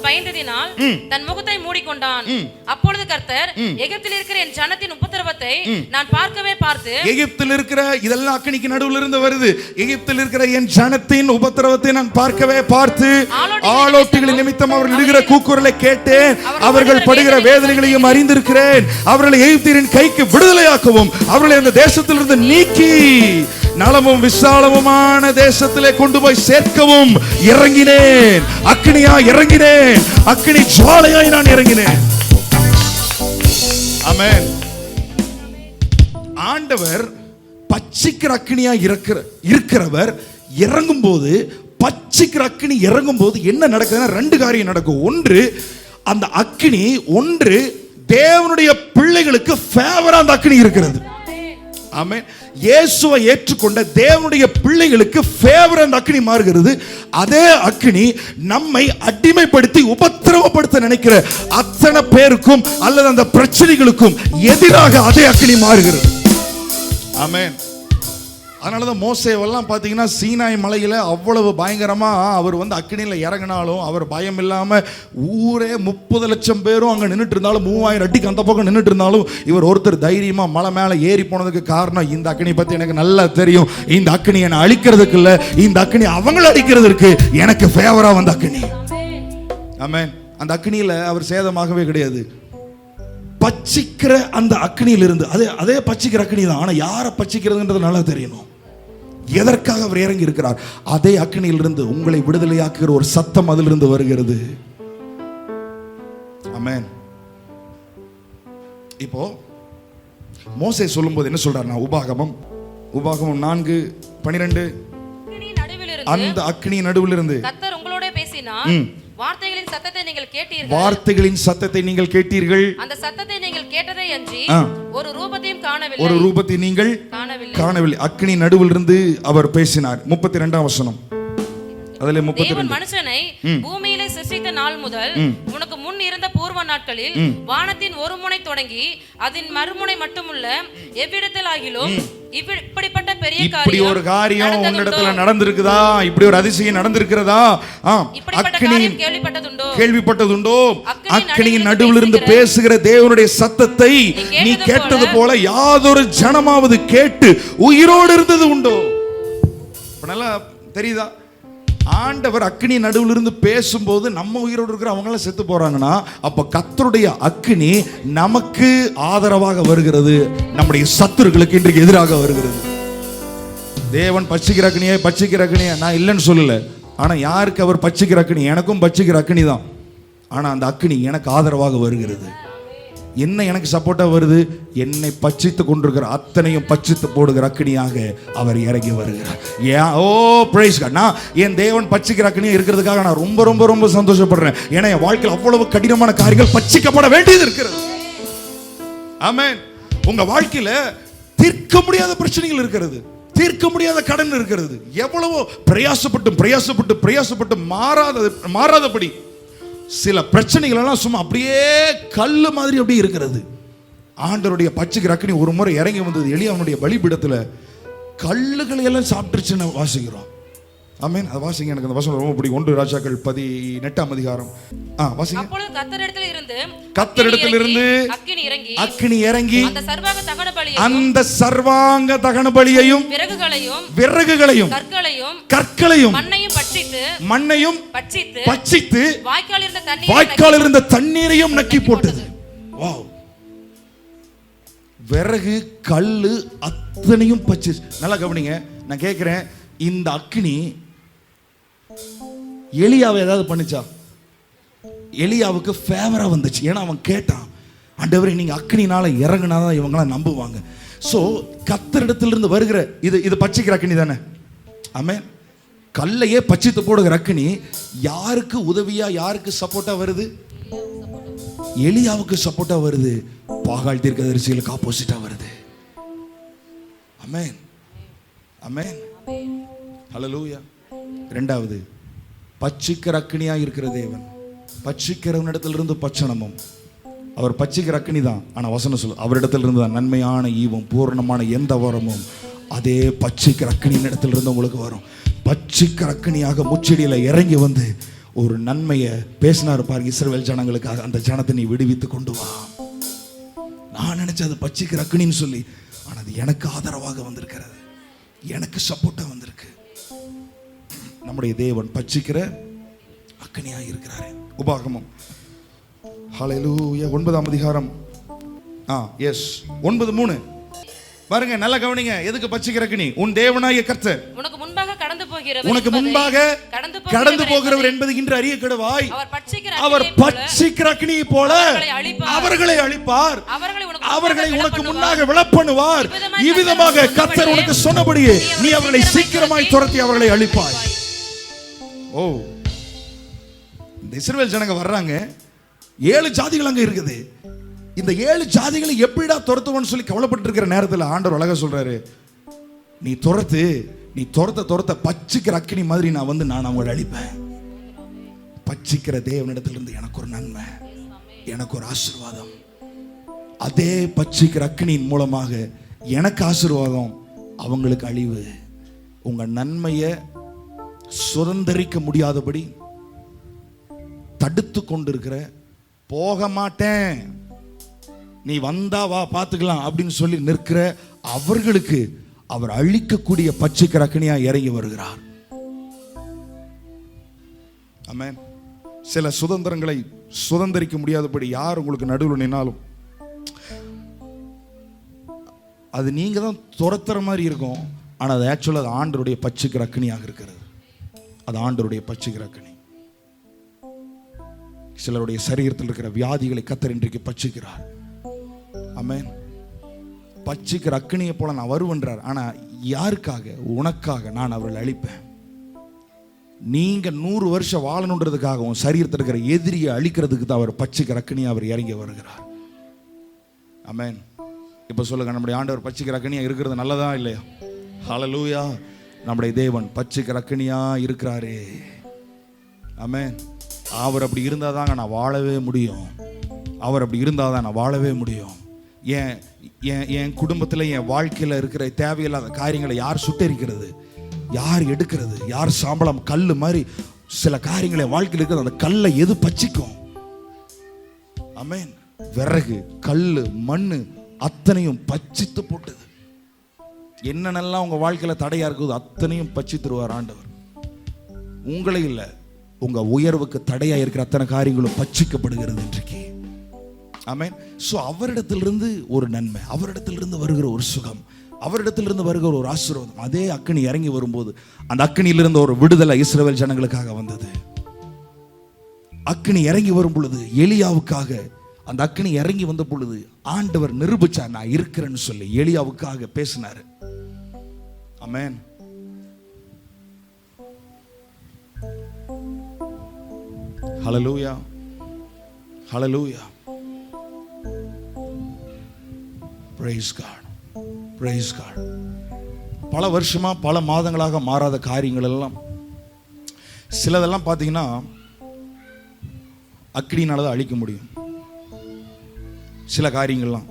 பயந்ததினால் தன் முகத்தை மூடிக்கொண்டான். அப்பொழுது கர்த்தர் எகிப்தில் இருக்கிற என் ஜனத்தின் உபத்திரவத்தை நான் பார்த்து, எகிப்தில் இருக்கிற இதெல்லாம் அக்னிக்கு நடுவுல இருந்து வருது. எகிப்தில் இருக்கிற என் ஜனத்தின் உபத்திரவத்தை நான் பார்த்து ஆலோட்டிகளின் நிமித்தம் அவர்கள் இடுகிற கூக்குரலை கேட்டேன். அவர்கள் படுகிற வேதனைகளையும் அறிந்திருக்கிறேன். அவர்களை எகிப்தியரின் கைக்கு விடுதலையாக்கவும் அவர்களை அந்த தேசத்திலிருந்து நீக்கி நலமும் விசாலமுமான தேசத்திலே கொண்டு போய் சேர்க்கவும் இறங்கினேன். அக்னியா இறங்கினேன், அக்னி ஜுவாலையாய் நான் இறங்கினேன். ஆமென். ஆண்டவர் பச்சிக்கிற அக்னியா இருக்கிறவர் இறங்கும் போது, பச்சிக்கிற அக்னி இறங்கும் போது என்ன நடக்குதுன்னா 2 காரியம் நடக்கும். ஒன்று, அந்த அக்னி தேவனுடைய பிள்ளைகளுக்கு ஃபேவரா அந்த அக்னி இருக்கிறது. ஆமென். இயேசுவை ஏற்றுக்கொண்ட தேவனுடைய பிள்ளைகளுக்கு ஃபேவர் அந்த அக்னி மாறுகிறது. அதே அக்னி நம்மை அடிமைப்படுத்தி உபத்திரவப்படுத்த நினைக்கிற அத்தனை பேருக்கும் அல்லது அந்த பிரச்சனைகளுக்கும் எதிராக அதே அக்னி மாறுகிறது. ஆமென். அதனாலதான் மோசேவெல்லாம் பார்த்தீங்கன்னா சீனாய் மலையில அவ்வளவு பயங்கரமா அவர் அக்னியில இறங்கினாலும் அவர் பயம் இல்லாம ஊரே 30 லட்சம் பேரும் அங்க நின்றுட்டு இருந்தாலும் 3000 அடிக்கு அந்த பக்கம் நின்றுட்டு இருந்தாலும் இவர் ஒருத்தர் தைரியமா மலை மேல ஏறி போனதுக்கு காரணம் இந்த அக்னி பத்தி எனக்கு நல்லா தெரியும். இந்த அக்னி என்னை அழிக்கிறதுக்கு இல்ல, இந்த அக்னி அவங்களை அழிக்கிறதுக்கு எனக்கு ஃபேவரா வந்த அக்னி. ஆமென். அந்த அக்னியில அவர் சேதமாகவே கிடையாது. பச்சிக்கிற அந்த அக்னியில் இருந்து, அதே பச்சிக்கிற அக்னி தான். ஆனா யாரை பச்சிக்கிறதுன்றது நல்லா தெரியணும். எதற்காக அவர் இறங்கி இருக்கிறார்? அதே அக்னியிலிருந்து உங்களை விடுதலையாக்குகிற ஒரு சத்தம் அதிலிருந்து வருகிறது. ஆமென். இப்போ மோசே சொல்லும்போது என்ன சொல்றாருன்னா, உபாகமம் 4:12 அந்த அக்னி நடுவில் இருந்து கர்த்தர் உங்களோட பேசினார். வார்த்தைகளின் சத்தத்தை நீங்கள் கேட்டீர்கள். அந்த சத்தத்தை நீங்கள் கேட்டதை அன்றி ஒரு ரூபத்தையும் காணவில்லை. ஒரு ரூபத்தை நீங்கள் காணவில்லை. அக்னி நடுவில் இருந்து அவர் பேசினார். 32ஆம் வசனம். அதிலே 32. தேவன் மனுஷனை பூமியிலே சிருஷ்டித்த நாள் முதல் உனக்கு முன் இருந்த பூர்வ நாட்களில் வானத்தின் ஒரு முனை தொடங்கி அதன் மறுமுனை மட்டுமுள்ள எவ்விடத்தில் ஆகிலும் இப்படிப்பட்ட பெரிய இப்படி ஒரு காரியம் உன்னிடத்துல நடந்திருக்குதா? இப்படி ஒரு அதிசயம் நடந்திருக்கிறதா? அக்கினி கேள்விப்பட்டதுண்டோ? அக்கினியின் நடுவில் இருந்து பேசுகிற தேவனுடைய சத்தத்தை நீ கேட்டது போல யாதொரு ஜனமாவது கேட்டு உயிரோடு இருந்தது உண்டோ? நல்லா தெரியுதா? ஆண்டவர் அக்கினி நடுவில் இருந்து பேசும்போது நம்ம உயிரோடு இருக்கிற அவங்களாம் செத்து போறாங்கன்னா, அப்ப கர்த்தருடைய அக்கினி நமக்கு ஆதரவாக வருகிறது, நம்முடைய சத்துருக்களுக்கு இன்றைக்கு எதிராக வருகிறது. தேவன் பட்சிக்கிற அக்கினியே நான் இல்லைன்னு சொல்லல. ஆனா யாருக்கு அவர் பட்சிக்கிற அக்கினி? எனக்கும் பட்சிக்கிற அக்கினி தான். ஆனா அந்த அக்கினி எனக்கு ஆதரவாக வருகிறது. என்ன எனக்கு சப்போர்ட்டா வருது? என்னை பட்சித்து கொண்டிருக்கிற அத்தனையும் பட்சித்து போடுகிற அக்கினியாக அவர் இறங்கி வருகிறார். Praise God. நான் என் தேவன் பட்சிக்கிற அக்கினியா இருக்கிறதுக்காக நான் ரொம்ப ரொம்ப ரொம்ப சந்தோஷப்படுறேன். ஏன்னா என் வாழ்க்கையில் அவ்வளவு கடினமான காரியங்கள் பட்சிக்கப்பட வேண்டியது இருக்கிறது. ஆமென். உங்க வாழ்க்கையில தீர்க்க முடியாத பிரச்சனைகள் இருக்கிறது, தீர்க்க முடியாத கடன் இருக்கிறது. எவ்வளவோ பிரயாசப்பட்டு மாறாதபடி சில பிரச்சனைகள் எல்லாம் சும்மா அப்படியே கல்லு மாதிரி அப்படியே இருக்கிறது. ஆண்டவருடைய பட்சிக்கிற அக்கினி ஒரு முறை இறங்கி வந்தது. எலியாவுடைய பலிபீடத்துல கல்லுகளை எல்லாம் சாப்பிட்டுருச்சுன்னு வாசிக்கிறோம். ஆமென். அது வாசிங்க. எனக்கு அந்த வசனம் ரொம்ப பிடிக்கும். 1 ராஜாக்கள் 18ஆம் அதிகாரம். வாசிங்க. அப்பொழுது கர்த்தரிடத்திலிருந்து அக்கினி இறங்கி அந்த சர்வாங்க தகன பலியையும் விறகுகளையும் கற்களையும் மண்ணையும் பட்சித்து வாய்க்காலில் இருந்த தண்ணீரையும் நக்கி போட்டது. வாவ். விறகு கல்லு அத்தனையும் பச்சு. நல்லா கவனிங்க. நான் கேட்கிறேன், இந்த அக்கினி எலியாவை ஏதாவது பண்ணுச்சா? எலியாவுக்கு ஃபேவரா வந்துச்சு. ஏன்னா அவன் கேட்டான், ஆண்டவரே நீங்க அக்கினினால இறங்குனாதான் இவங்களாம் நம்புவாங்க. சோ கர்த்தரிடத்திலிருந்து வருகிற இது பட்சிக்கிற அக்கினி தானே. ஆமென். கல்லையே பட்சித்து போடுகிற அக்கினி யாருக்கு உதவியா, யாருக்கு சப்போர்ட்டா வருது? எலியாவுக்கு சப்போர்ட்டா வருது. பாகால் தீர்க்கதரிசிகளுக்கு ஆப்போசிட்டா வருது. ஆமென். ஆமென். ஹல்லேலூயா. இரண்டாவது, பட்சிக்கிற அக்கினியா இருக்கிற தேவன். பட்சிக்கிறவனிடத்திலிருந்து பட்சணமும். அவர் பட்சிக்கிற அக்கினி தான். ஆனா வசனம் சொல்லு, அவரிடத்திலிருந்து தான் நன்மையான ஈவும் பூர்ணமான எந்த வரமும் அதே பட்சிக்கிற அக்கினியின் இடத்திலிருந்து உங்களுக்கு வரும். பட்சிக்கிற அக்கினியாக முச்செடியில இறங்கி வந்து ஒரு நன்மையை பேசினார் பாருங்க இஸ்ரவேல் ஜனங்களுக்காக. அந்த ஜனத்தை நீ விடுவித்து கொண்டு வா. நான் நினைச்சது பட்சிக்கிற அக்கினின்னு சொல்லி, ஆனா அது எனக்கு ஆதரவாக வந்திருக்கிறது, எனக்கு சப்போர்ட்டா வந்திருக்கு. நம்முடைய தேவன் பட்சிக்கிற அக்கினியா இருக்கிறாரு. உபாகமம் ஹல்லேலூயா 9ஆம் அதிகாரம் 9:3 பாருங்க. நல்லா கவனிங்க. எதுக்கு பட்சிக்கிற அக்கினி? உன் தேவனாகிய கர்த்தர் உனக்கு முன்பாக கடந்து போகிறவர் என்பது இன்று அறிய கெடுவாய். அவர் பட்சிக்கிற அக்கினியை போல அவர்களை அழிப்பார், அவர்களை உனக்கு முன்னாக விளப்பண்ணுவார். இவ்விதமாக கர்த்தர் உனக்கு சொன்னபடியே நீ அவர்களை சீக்கிரமாய் துரத்தி அவர்களை அழிப்பாய். ஓ, இந்த இஸ்ரவேல் ஜனங்க வர்றாங்க, 7 ஜாதிகள் அங்க இருக்குது. இந்த 7 ஜாதிகளை எப்படிடா துரத்துவன்னு சொல்லி கவலைப்பட்டு இருக்கிற நேரத்தில் ஆண்டவர் அழகா சொல்றாரு, நீ துரத்த பட்சிக்கிற அக்கினி மாதிரி நான் அவங்களை அழிப்பேன். பட்சிக்கிற தேவனிடத்திலிருந்து எனக்கு ஒரு நன்மை, எனக்கு ஒரு ஆசீர்வாதம். அதே பட்சிக்கிற அக்கினியின் மூலமாக எனக்கு ஆசீர்வாதம், அவங்களுக்கு அழிவு. உங்க நன்மையை சுதந்திரிக்க முடியாதபடி தடுத்து கொண்டிருக்கிற, போக மாட்டேன் நீ வந்தா வா பார்த்துக்கலாம் அப்படின்னு சொல்லி நிற்கிற அவர்களுக்கு அவர் அழிக்கக்கூடிய பட்சிக்கிற அக்கினியா இறங்கி வருகிறார். ஆமென். சில சுதந்திரங்களை சுதந்திரிக்க முடியாதபடி யார் உங்களுக்கு நடுவில் நின்னாலும் அது நீங்க தான் துரத்துற மாதிரி இருக்கும். ஆனா அது ஆக்சுவலா அது ஆண்டவருடைய பட்சிக்கிற அக்கினியாக இருக்கிறது. அது ஆண்டவருடைய பட்சிக்கிற அக்கினி. சிலருடைய சரீரத்தில் இருக்கிற வியாதிகளை கர்த்தர் இன்றைக்கு பட்சிக்கிறார். ஆமென். பட்சிக்கிற அக்கினியை போல நான் வருவென்றார். ஆனா யாருக்காக? உனக்காக நான் அவர்களை அழிப்பேன். நீங்க 100 வருஷம் வாழணுன்றதுக்காக உன் சரீரத்தில் இருக்கிற எதிரியை அழிக்கிறதுக்கு தான் அவர் பட்சிக்கிற அக்கினியா அவர் இறங்கி வருகிறார். ஆமென். இப்ப சொல்லுங்க, நம்முடைய ஆண்டவர் பட்சிக்கிற அக்கினியா இருக்கிறது நல்லதா இல்லையா? ஹல்லேலூயா. நம்முடைய தேவன் பட்சிக்கிற அக்கினியா இருக்கிறாரே. ஆமென். அவர் அப்படி இருந்தாதாங்க நான் வாழவே முடியும். அவர் அப்படி இருந்தாதான் நான் வாழவே முடியும். என் குடும்பத்தில் என் வாழ்க்கையில் இருக்கிற தேவையில்லாத காரியங்களை யார் சுட்டரிக்கிறது, யார் எடுக்கிறது, யார் சாம்பலம் கல் மாதிரி சில காரியங்களை வாழ்க்கையில் இருக்கிறது. அந்த கல்லை எது பச்சிக்கும்? ஆமென். விறகு, கல், மண்ணு அத்தனையும் பச்சித்து போட்டது. என்னென்னலாம் உங்க வாழ்க்கையில் தடையா இருக்குது அத்தனையும் பச்சித்துருவார் ஆண்டவர். உங்களை இல்லை, உங்க உயர்வுக்கு தடையா இருக்கிற அத்தனை காரியங்களும் பச்சிக்கப்படுகிறது இன்றைக்கு. ஆமென். ஸோ அவரிடத்திலிருந்து ஒரு நன்மை, அவரிடத்திலிருந்து வருகிற ஒரு சுகம், அவரிடத்திலிருந்து வருகிற ஒரு ஆசீர்வாதம், அதே அக்கினி இறங்கி வரும்போது அந்த அக்கினியிலிருந்து ஒரு விடுதலை இஸ்ரவேல் ஜனங்களுக்காக வந்தது. அக்கினி இறங்கி வரும் பொழுது எலியாவுக்காக அந்த அக்கினி இறங்கி வந்த பொழுது ஆண்டவர் நிரூபிச்சார், நான் இருக்கிறேன்னு சொல்லி எலியாவுக்காக பேசினாரு. ஆமென். ஹல்லேலூயா, ஹல்லேலூயா. Praise God, praise God. பல வருஷமா பல மாதங்களாக மாறாத காரியங்கள் எல்லாம், சிலதெல்லாம் பார்த்தீங்கன்னா அக்கினினால தான் அழிக்க முடியும். சில காரியங்கள்லாம்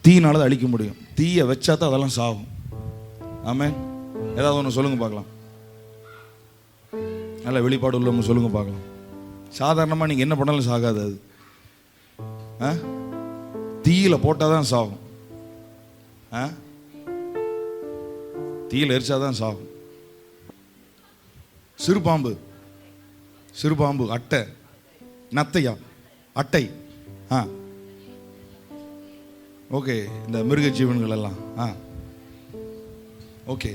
தீயினால தான் அழிக்க முடியும். தீயை வச்சா தான் அதெல்லாம் சாகும். ஆமென். ஏதாவது ஒன்று சொல்லுங்க பார்க்கலாம். நல்ல வெளிப்பாடு உள்ளவங்க சொல்லுங்க பார்க்கலாம். சாதாரணமாக நீங்கள் என்ன பண்ணாலும் சாகாது அது. தீயில போட்டால் தான் சாகும். தீயில எரிச்சாதான் சாகும். சிறுபாம்பு, சிறுபாம்பு, அட்டை, நத்தையா, அட்டை, ஓகே, இந்த மிருக ஜீவன்கள் எல்லாம் ஓகே,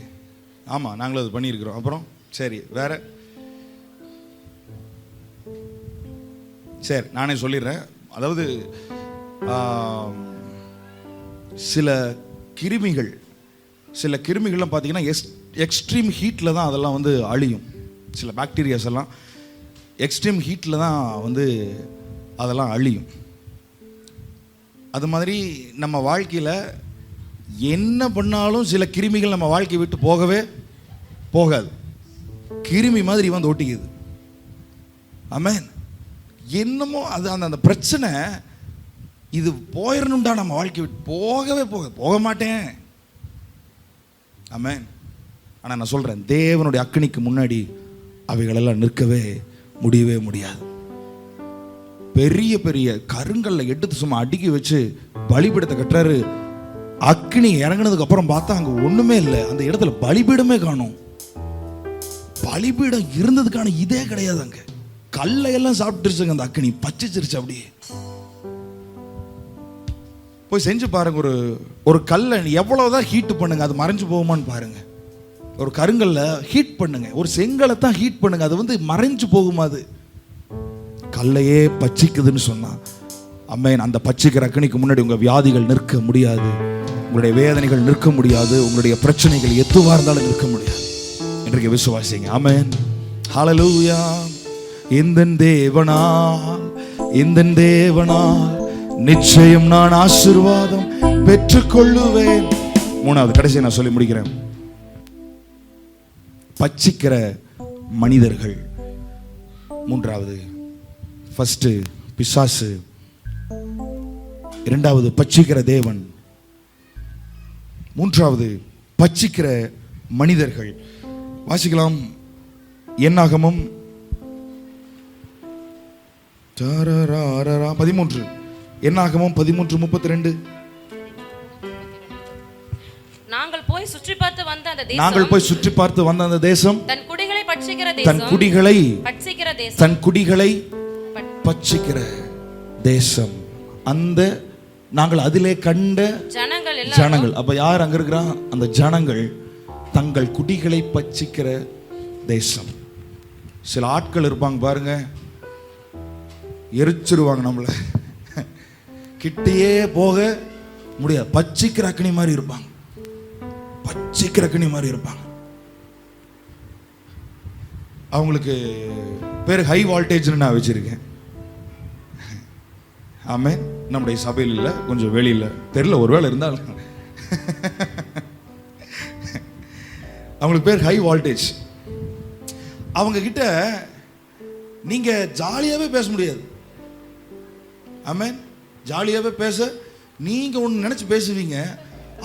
ஆமாம், நாங்களும் அது பண்ணியிருக்கிறோம். அப்புறம் சரி, வேற, சரி நானே சொல்லிடுறேன். அதாவது சில கிருமிகள்லாம் பார்த்தீங்கன்னா எக்ஸ்ட்ரீம் ஹீட்டில் தான் அதெல்லாம் வந்து அழியும். சில பாக்டீரியாஸ் எல்லாம் எக்ஸ்ட்ரீம் ஹீட்டில் தான் வந்து அதெல்லாம் அழியும். அது மாதிரி நம்ம வாழ்க்கையில் என்ன பண்ணாலும் சில கிருமிகள் நம்ம வாழ்க்கையை விட்டு போகவே போகாது. கிருமி மாதிரி வந்து ஒட்டிக்குது. ஆமென். என்னமோ அது அந்த பிரச்சனை இது போயிடணும்டா, நம்ம வாழ்க்கை விட்டு போகவே போக மாட்டேன். ஆமென். ஆனால் நான் சொல்கிறேன், தேவனுடைய அக்கினிக்கு முன்னாடி அவைகளெல்லாம் நிற்கவே முடியவே முடியாது. பெரிய பெரிய கருங்கல்ல எடுத்து சும்மா அடுக்கி வச்சு பலிபீடத்தை கட்டுறாரு. அக்கினி இறங்கினதுக்கு அப்புறம் பார்த்தா அங்கே ஒன்றுமே இல்லை. அந்த இடத்துல பலிபீடமே காணும். பலிபீடம் இருந்ததுக்கான இதே கிடையாது. அங்கே கல்லையெல்லாம் சாப்பிட்டுருச்சுங்க. அந்த அக்கினி பச்சிச்சிருச்சு. அப்படியே போய் செஞ்சு பாருங்க. ஒரு கல்லை எவ்வளவுதான் ஹீட் பண்ணுங்க, அது மறைஞ்சு போகுமான்னு பாருங்க. ஒரு கருங்கல்ல ஹீட் பண்ணுங்க, ஒரு செங்கலை தான் ஹீட் பண்ணுங்க, அது வந்து மறைஞ்சு போகுமா? அது கல்லையே பச்சிக்குதுன்னு சொன்னா, அம்மேன், அந்த பச்சிக்கிற அக்கினிக்கு முன்னாடி உங்க வியாதிகள் நிற்க முடியாது, உங்களுடைய வேதனைகள் நிற்க முடியாது, உங்களுடைய பிரச்சனைகள் எதுவா இருந்தாலும் நிற்க முடியாது. இன்றைக்கு விசுவாசிங்க. ஆமென். ஹல்லேலூயா. இந்த தேவனால் நிச்சயம் நான் ஆசீர்வாதம் பெற்றுக்கொள்ளுவேன். மூணாவது, கடைசி நான் சொல்லி முடிக்கிறேன். பச்சிக்கிற மனிதர்கள். மூன்றாவது, ஃபர்ஸ்ட் பிசாசு, இரண்டாவது பச்சிக்கிற தேவன், மூன்றாவது பச்சிக்கிற மனிதர்கள். வாசிக்கலாம். என்னாகமம் 13. என்னாகமம் 13:32. நாங்கள் போய் சுற்றி பார்த்து வந்த அந்த தேசம் தன் குடிகளை பட்சிக்கிற தேசம். அந்த நாங்கள் அதிலே கண்ட ஜனங்கள். அப்ப யார் அங்க இருக்கிறான்? அந்த ஜனங்கள் தங்கள் குடிகளை பட்சிக்கிற தேசம். சில ஆட்கள் இருப்பாங்க பாருங்க, எரிச்சிருவாங்க நம்மள, கிட்டேயே போக முடியாது. பச்சிக்கிற அக்கினி மாதிரி இருப்பாங்க. அவங்களுக்கு பேர் ஹை வால்டேஜ்னு நான் வச்சிருக்கேன். ஆமென். நம்முடைய சபையில் இல்லை, கொஞ்சம் வெளியில் தெரியல, ஒருவேளை இருந்தால் அவங்களுக்கு பேர் ஹை வால்டேஜ். அவங்க கிட்ட நீங்க ஜாலியாவே பேச முடியாது. ஆமென். ஜாலியாவே பேச நீங்க ஒன்று நினைச்சு பேசுவீங்க,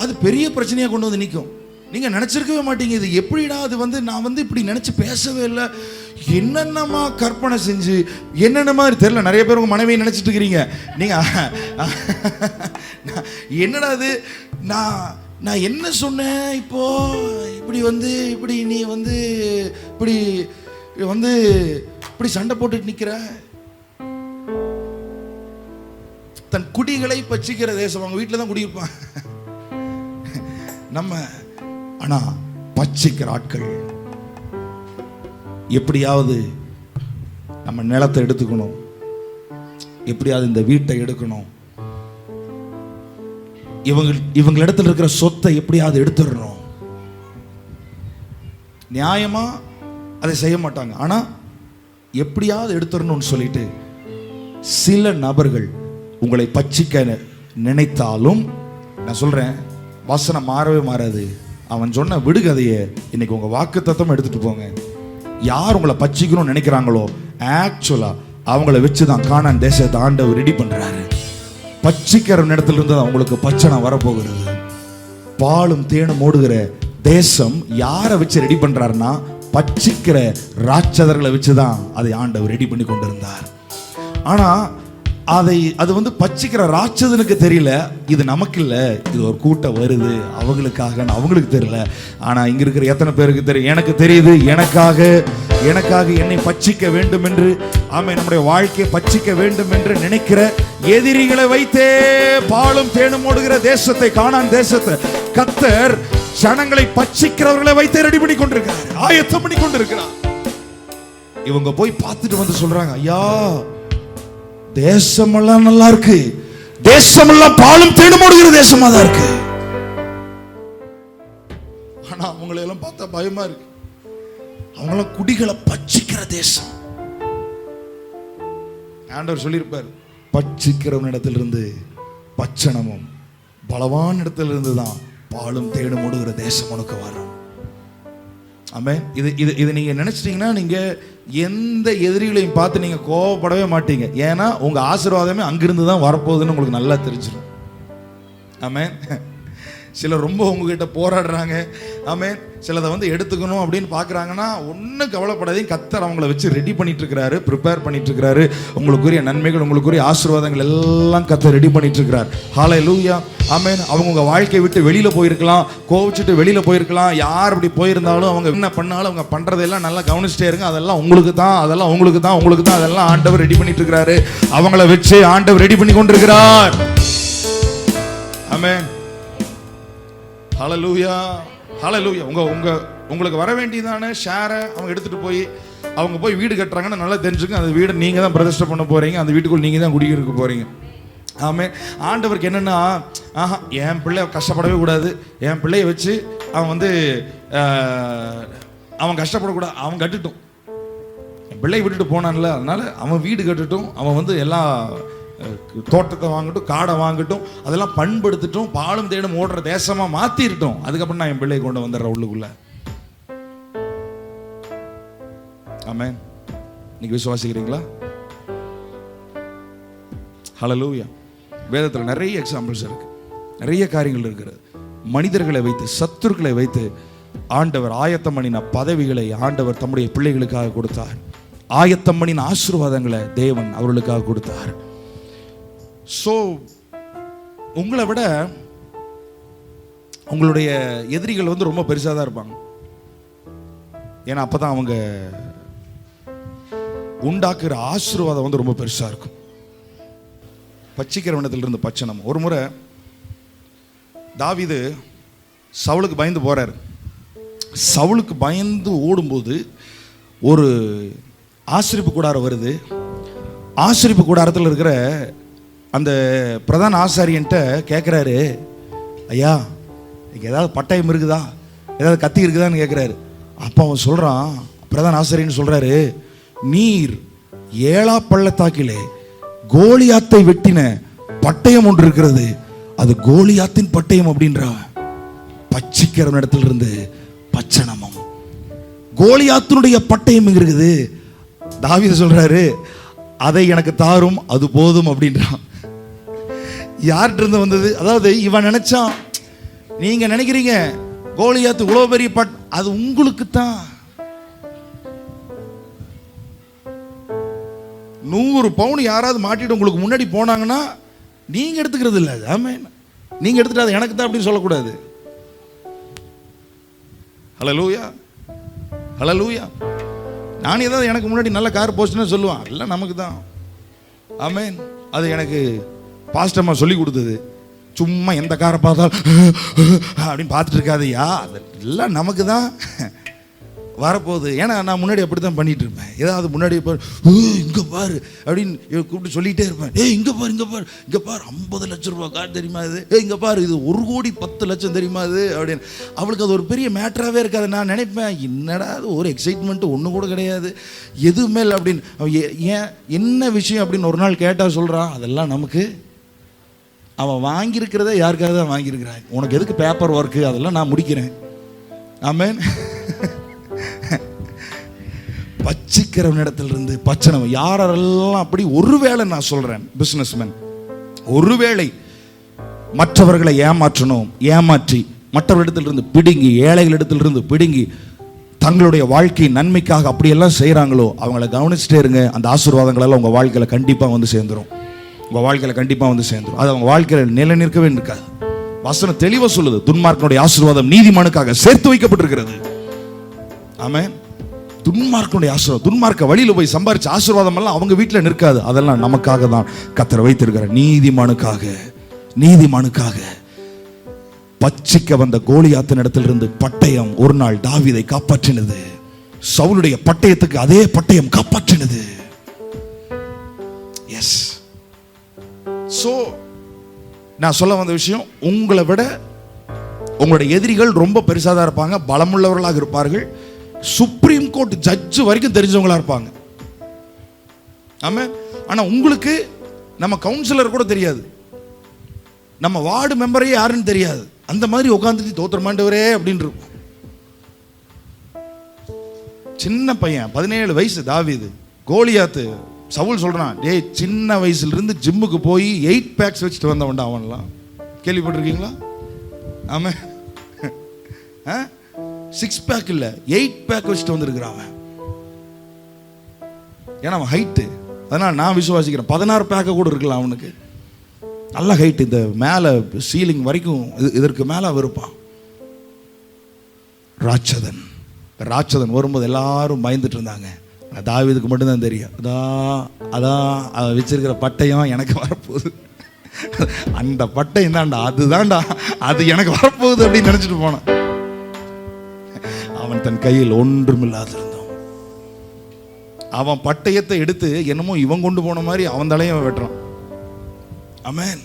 அது பெரிய பிரச்சனையா கொண்டு வந்து நிற்கும். நீங்க நினைச்சிருக்கவே மாட்டீங்க, இது எப்படிடா அது வந்து நான் வந்து இப்படி நினைச்சு பேசவே இல்லை, என்னென்னமா கற்பனை செஞ்சு என்னென்ன மாதிரி தெரியல. நிறைய பேர் உங்க மனைவியை நினைச்சிட்டு இருக்கிறீங்க. நீங்க என்னடா அது, நான் என்ன சொன்னேன் இப்போ, இப்படி வந்து இப்படி நீ வந்து இப்படி வந்து இப்படி சண்டை போட்டுட்டு நிக்கிற. தன் குடிகளை பச்சிக்கிற தேசம். அவங்க வீட்டில் தான் குடியிருப்பான் நம்ம. ஆனா பச்சிக்கிற ஆட்கள் எப்படியாவது நம்ம நிலத்தை எடுத்துக்கணும், எப்படியாவது இந்த வீட்டை எடுக்கணும், இவங்களிடத்தில் இருக்கிற சொத்தை எப்படியாவது எடுத்துடணும். நியாயமா அதை செய்ய மாட்டாங்க, ஆனா எப்படியாவது எடுத்துடணும்னு சொல்லிட்டு சில நபர்கள் உங்களை பச்சிக்க நினைத்தாலும், நான் சொல்றேன், வசனம் மாறவே மாறாது. அவன் சொன்ன விடுகதையை இன்னைக்கு உங்க வாக்குத்தத்தம் எடுத்துட்டு போங்க. யார் உங்களை பச்சிக்கணும்னு நினைக்கிறாங்களோ, ஆக்சுவலா அவங்கள வச்சுதான் கானான் தேசத்தை ஆண்டவர் ரெடி பண்றாரு. பச்சிக்கிற இடத்துல இருந்து அவங்களுக்கு பச்சனை வரப்போகிறது. பாலும் தேனும் ஓடுகிற தேசம் யாரை வச்சு ரெடி பண்றாருன்னா, பச்சிக்கிற ராட்சதர்களை வச்சுதான் அதை ஆண்டவர் ரெடி பண்ணி கொண்டிருந்தார். ஆனா அது வந்து பச்சிக்கிற ராட்சதனுக்கு தெரியல, இது நமக்கு இல்ல, இது ஒரு கூட்டம் வருது அவங்களுக்காக, அவங்களுக்கு தெரியல. ஆனா இங்க இருக்கிற எத்தனை பேருக்கு தெரியும்? எனக்கு தெரியுது, எனக்காக என்னை பச்சிக்க வேண்டும் என்று, ஆமை, நம்முடைய வாழ்க்கையை பச்சிக்க வேண்டும் என்று நினைக்கிற எதிரிகளை வைத்தே பாலும் தேனும் ஓடுகிற தேசத்தை, கானான் தேசத்தை கர்த்தர் ஜனங்களை பச்சிக்கிறவர்களை வைத்தே ரெடி பண்ணி கொண்டிருக்கிறார், ஆயத்தம் பண்ணி கொண்டிருக்கிறார். இவங்க போய் பார்த்துட்டு வந்து சொல்றாங்க, ஐயா தேசமெல்லாம் நல்லா இருக்கு, தேசமெல்லாம் பாலும் தேனும் ஓடுகிற தேசமா தான் இருக்கு. ஆனா அவங்களை எல்லாம் பார்த்தா பயமா இருக்கு. அவங்களாம் குடிகளை பச்சிக்கிற தேசம். ஆண்டவர் சொல்லியிருப்பார், பச்சிக்கிறவன் இடத்திலிருந்து பச்சனமும் பலவான் இடத்திலிருந்து தான் பாலும் தேனும் ஓடுகிற தேசம் உனக்கு வரும். ஆமென். இது நீங்க நினைச்சிட்டீங்கன்னா நீங்க எந்த எதிரிகளையும் பார்த்து நீங்க கோவப்படவே மாட்டீங்க. ஏன்னா உங்க ஆசீர்வாதமே அங்கிருந்து தான் வரப்போகுதுன்னு உங்களுக்கு நல்லா தெரிஞ்சிடும். ஆமென். சிலர் ரொம்ப உங்ககிட்ட போராடுறாங்க. ஆமென். சிலதை வந்து எடுத்துக்கணும் அப்படின்னு பார்க்குறாங்கன்னா ஒன்றும் கவலைப்படாதீங்க, கர்த்தர் அவங்கள வச்சு ரெடி பண்ணிட்டு இருக்கிறாரு, ப்ரிப்பேர் பண்ணிட்டு இருக்கிறாரு. உங்களுக்குரிய நன்மைகள், உங்களுக்குரிய ஆசீர்வாதங்கள் எல்லாம் கர்த்தர் ரெடி பண்ணிட்டு இருக்கிறார். ஹல்லேலூயா. ஆமென். அவங்க உங்க வாழ்க்கையை விட்டு வெளியில போயிருக்கலாம், கோவிச்சுட்டு வெளியில போயிருக்கலாம். யார் அப்படி போயிருந்தாலும் அவங்க என்ன பண்ணாலும் அவங்க பண்றதெல்லாம் நல்லா கவனிச்சுட்டே இருங்க. அதெல்லாம் உங்களுக்கு தான், அதெல்லாம் உங்களுக்கு தான், உங்களுக்கு தான். அதெல்லாம் ஆண்டவர் ரெடி பண்ணிட்டு இருக்கிறாரு. அவங்கள வச்சு ஆண்டவர் ரெடி பண்ணி கொண்டிருக்கிறார். ஆமென். ஹல்லேலூயா, ஹல்லேலூயா. உங்களுக்கு வர வேண்டியதான ஷேரை அவங்க எடுத்துட்டு போய் அவங்க போய் வீடு கட்டுறாங்கன்னு நல்லா தெரிஞ்சுங்க. அந்த வீடை நீங்க தான் பிரதிஷ்டை பண்ண போறீங்க, அந்த வீட்டுக்குள்ள நீங்க தான் குடியிருக்க போறீங்க. ஆமென். ஆண்டவருக்கு என்னன்னா, என் பிள்ளை கஷ்டப்படவே கூடாது, என் பிள்ளைய வச்சு அவன் வந்து அவன் கஷ்டப்படக்கூடாது, அவன் கட்டுட்டும். என் பிள்ளையை விட்டுட்டு போனான்ல, அதனால அவன் வீடு கட்டுட்டும், அவன் வந்து எல்லா தோட்டத்தை வாங்கட்டும், காடை வாங்கட்டும், அதெல்லாம் பண்படுத்தட்டும், பாலும் தேனும் ஓடுற தேசமா மாத்திரட்டும். அதுக்கப்புறம் நான் என் பிள்ளையை கொண்டு வந்துடுறேன் உள்ளுக்குள்ள. ஆமென். நீங்க விசுவாசிக்கிறீங்களா? ஹல்லேலூயா. வேதத்தில் நிறைய எக்ஸாம்பிள்ஸ் இருக்கு, நிறைய காரியங்கள் இருக்கிறது. மனிதர்களை வைத்து, சத்துருக்களை வைத்து ஆண்டவர் ஆயத்தம் பண்ணின பதவிகளை ஆண்டவர் தம்முடைய பிள்ளைகளுக்காக கொடுத்தார். ஆயத்தம் பண்ணின ஆசீர்வாதங்களை தேவன் அவர்களுக்காக கொடுத்தார். ஸோ உங்களை விட உங்களுடைய எதிரிகள் வந்து ரொம்ப பெருசாக தான் இருப்பாங்க. ஏன்னா அப்பதான் அவங்க உண்டாக்குற ஆசீர்வாதம் வந்து ரொம்ப பெருசா இருக்கும். பச்சிக்கிறவனத்திலிருந்து பச்சனம். ஒரு முறை தாவீது சவுலுக்கு பயந்து போறாரு. சவுலுக்கு பயந்து ஓடும்போது ஒரு ஆசரிப்பு கூடாரம் வருது. ஆசரிப்பு கூடாரத்தில் இருக்கிற அந்த பிரதான ஆசாரியன்ட்ட கேட்குறாரு, ஐயா இங்கே ஏதாவது பட்டயம் இருக்குதா, ஏதாவது கத்தி இருக்குதான்னு கேட்குறாரு. அப்போ அவன் சொல்கிறான், பிரதான ஆசாரியன்னு சொல்கிறாரு, நீர் 7 பள்ளத்தாக்கிலே கோலியாத்தை வெட்டின பட்டயம் ஒன்று இருக்கிறது, அது கோலியாத்தின் பட்டயம் அப்படின்றான். பச்சிக்கிற இடத்துல இருந்து பச்சனமும் கோலியாத்தினுடைய பட்டயம் இருக்குது. தாவீது சொல்றாரு, அதை எனக்கு தாரும், அது போதும் அப்படின்றான். யார்கிட்ட இருந்து வந்தது? அதாவது இவன் நினைச்சான், நீங்க நினைக்கிறீங்க கோலியாத்து இவ்வளவு பெரிய அது உங்களுக்கு தான். 100 பவுன் யாராவது மாட்டிட்டு உங்களுக்கு முன்னாடி போனாங்கன்னா நீங்க எடுத்துக்கிறது இல்லை. ஆமென். நீங்க எடுத்துட்டு அது எனக்கு தான் அப்படின்னு சொல்லக்கூடாது. ஹல்லேலூயா, ஹல்லேலூயா. நான் ஏதாவது எனக்கு முன்னாடி நல்ல கார் போச்சுன்னு சொல்லுவான், இல்லை நமக்கு தான். ஆமென். அது எனக்கு பாஸ்டம்மா சொல்லி கொடுத்தது. சும்மா எந்த காரை பார்த்தாலும் அப்படின்னு பார்த்துட்டு இருக்காதையா, அதெல்லாம் நமக்கு தான் வரப்போகுது. ஏன்னா நான் முன்னாடி அப்படி தான் பண்ணிட்டு இருப்பேன். ஏதாவது முன்னாடி இங்கே பாரு அப்படின்னு கூப்பிட்டு சொல்லிகிட்டே இருப்பேன். இங்கே பாரு, இங்கே பாரு, இங்கே பாரு, 50 லட்சம் ரூபா கார் தெரியுமா இது? இங்கே பாரு, இது 1,10,00,000 தெரியுமா இது அப்படின்னு. அவளுக்கு அது ஒரு பெரிய மேட்டராகவே இருக்காது. நான் நினைப்பேன், என்னடா அது ஒரு எக்ஸைட்மெண்ட்டு ஒன்று கூட கிடையாது, எதுவுமே இல்லை அப்படின்னு. ஏன் என்ன விஷயம் அப்படின்னு ஒரு நாள் கேட்டால் சொல்கிறான், அதெல்லாம் நமக்கு அவன் வாங்கியிருக்கிறத யாருக்காக தான் வாங்கியிருக்கிறான். உனக்கு எதுக்கு பேப்பர் ஒர்க்கு, அதெல்லாம் நான் முடிக்கிறேன். ஆமென். பச்சிக்கிறவன் இடத்திலிருந்து பச்சனவன் யாரெல்லாம் அப்படி. ஒருவேளை நான் சொல்றேன், பிசினஸ்மேன் ஒருவேளை மற்றவர்களை ஏமாற்றணும், ஏமாற்றி மற்றவர்களிடத்திலிருந்து பிடுங்கி, ஏழைகளிடத்திலிருந்து பிடுங்கி தங்களுடைய வாழ்க்கை நன்மைக்காக அப்படியெல்லாம் செய்கிறாங்களோ, அவங்கள கவனிச்சுட்டே இருங்க. அந்த ஆசீர்வாதங்கள் எல்லாம் உங்கள் வாழ்க்கையில் கண்டிப்பாக வந்து சேர்ந்துடும். உங்கள் வாழ்க்கையில் கண்டிப்பாக வந்து சேர்ந்துடும். அது அவங்க வாழ்க்கையில் நிலை நிற்கவே இருக்காது. வசனம் தெளிவாக சொல்லுது, துன்மார்க்கனுடைய ஆசீர்வாதம் நீதிமானுக்காக சேர்த்து வைக்கப்பட்டிருக்கிறது. ஆமென். துன்மார்க்கனுடைய ஆசீர்வாதம், துன்மார்க்க வழியில் போய் சம்பாரிச்ச ஆசீர்வாதம் எல்லாம் அவங்க வீட்டில் நிற்காது. அதெல்லாம் நமக்காக தான் கர்த்தர் வைத்திருக்கிறார். நீதிமானுக்காக, நீதிமானுக்காக. பச்சிக்க வந்த கோலியாத்தின் இடத்திலிருந்து பட்டயம் ஒரு நாள் தாவீதை காப்பாற்றினது. சவுலுடைய பட்டயத்துக்கு அதே பட்டயம் காப்பாற்றினது. எஸ். சோ நான் சொல்ல வந்த விஷயம், உங்களை விட உங்களுடைய எதிரிகள் ரொம்ப பெருசாக இருப்பாங்க, பலமுள்ளவர்களாக இருப்பார்கள், சுப்ரீம் கோர்ட் ஜட்ஜு வரைக்கும் தெரிஞ்சவங்களா இருப்பாங்க. ஆமா. ஆனா உங்களுக்கு நம்ம கவுன்சிலர் கூட தெரியாது, நம்ம வார்டு மெம்பரே யாருன்னு தெரியாது. அந்த மாதிரி உட்காந்துட்டு தோத்திரமாண்டவரே அப்படின்னு இருக்கும். சின்ன பையன் 17 வயசு தாவீது. கோலியாத்து சவுல் சொல்றான், டேய் சின்ன வயசுல இருந்து ஜிம்முக்கு போய் 8 பேக்ஸ் வச்சுட்டு வந்தவன்டா அவன்லாம். கேள்விப்பட்டிருக்கீங்களா? ஆமா. 6 பேக் இல்ல 8 பேக் வச்சுட்டு வந்திருக்கிறான் அவன். ஏன்னா அவன் ஹைட்டு, அதனால நான் விசுவாசிக்கிறேன் 16 பேக்க கூட இருக்கலாம் அவனுக்கு. நல்ல ஹைட், இந்த மேலே சீலிங் வரைக்கும் இதற்கு மேலே இருப்பான். ராட்சதன், ராட்சதன் வரும்போது எல்லாரும் பயந்துட்டு இருந்தாங்க. தாவீதுக்கு மட்டும்தான் தெரியும், அதான் வச்சிருக்கிற பட்டயம் எனக்கு வரப்போகுது, அந்த பட்டயம் தான்டா, அதுதான்டா அது எனக்கு வரப்போகுது அப்படின்னு நினைச்சிட்டு போனான். அவன் தன் கையில் ஒன்றுமில்லாது இருந்தான். அவன் பட்டயத்தை எடுத்து என்னமோ இவன் கொண்டு போன மாதிரி அவன் தலையை வெட்டுறான். ஆமென்.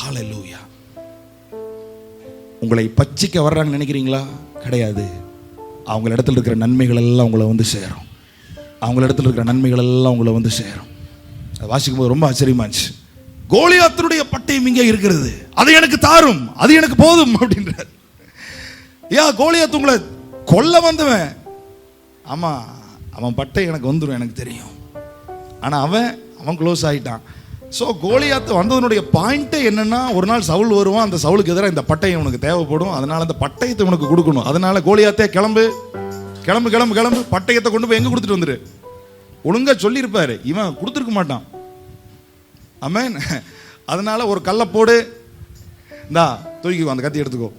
ஹல்லேலூயா. உங்களை பச்சிக்க வர்றாங்கன்னு நினைக்கிறீங்களா? கிடையாது. அவங்க இடத்துல இருக்கிற நன்மைகள் எல்லாம் உங்களை வந்து சேரும். அவங்க இடத்துல இருக்கிற நன்மைகள் எல்லாம் உங்களை வந்து சேரும். அதை வாசிக்கும் போது ரொம்ப ஆச்சரியமா இருந்துச்சு. கோலியாத்தினுடைய பட்டயம் இங்கே இருக்கிறது, அது எனக்கு தாரும், அது எனக்கு போதும் அப்படின்றார். கோலியாத்து உங்களை கொல்ல வந்தவன், ஆமா அவன் பட்டை எனக்கு வந்துடும், எனக்கு தெரியும். ஆனா அவன் க்ளோஸ் ஆயிட்டான். ஸோ கோலியாத்து வந்ததனுடைய பாயிண்ட்டே என்னன்னா, ஒரு நாள் சவுல் வருவான், அந்த சவுலுக்கு எதிராக இந்த பட்டயம் உனக்கு தேவைப்படும், அதனால அந்த பட்டயத்தை உனக்கு கொடுக்கணும். அதனால கோலியாத்தே கிளம்பு கிளம்பு கிளம்பு கிளம்பு, பட்டயத்தை கொண்டு போய் எங்க கொடுத்துட்டு வந்துரு. ஒழுங்கா சொல்லியிருப்பாரு, இவன் கொடுத்துருக்க மாட்டான். ஆமென். அதனால ஒரு கல்லை போடு, இந்தா தூக்கிக்கோ, அந்த கத்தி எடுத்துக்கோ,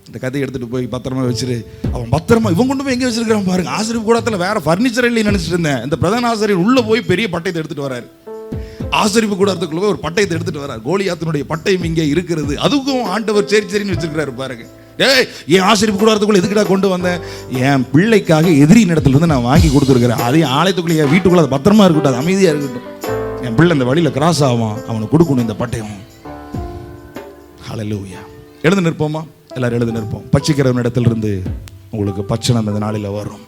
இந்த கத்தி எடுத்துட்டு போய் பத்திரமா வச்சிரு. அவன் பத்திரமா, இவன் கொண்டு போய் எங்கே வச்சிருக்கிறான் பாருங்க. ஆசிரியர் கூடத்தில் வேற பர்னிச்சர் இல்லைன்னு நினைச்சிட்டு இருந்தேன். இந்த பிரதான ஆசிரியர் உள்ள போய் பெரிய பட்டயத்தை எடுத்துட்டு வராரு. ஆசரிப்பு கூடாரத்துக்குள்ள போய் ஒரு பட்டயத்தை எடுத்துட்டு வரார். கோலியாத்தினுடைய பட்டயம் இங்கே இருக்கிறது, அதுக்கும் ஆண்டவர் சரி சரின்னு வச்சிருக்கிறாரு பாருங்க. என் ஆசரிப்பு கூடாரத்துக்குள்ள எதுக்குடா கொண்டு வந்தேன்? என் பிள்ளைக்காக எதிரி இடத்துல இருந்து நான் வாங்கி கொடுத்துருக்கிறேன். அதையும் ஆலயத்துக்குள்ள என் வீட்டுக்குள்ள அது பத்திரமா இருக்கட்டும், அது அமைதியா இருக்கட்டும். என் பிள்ளை இந்த வழியில கிராஸ் ஆகும், அவனுக்கு கொடுக்கணும் இந்த பட்டயம். ஹல்லேலூயா. எழுந்து நிற்போமா? எல்லாரும் எழுந்து நிற்போம். பச்சிக்கிறவன் இடத்துல இருந்து உங்களுக்கு பச்சனம் இந்த நாளில் வரும்.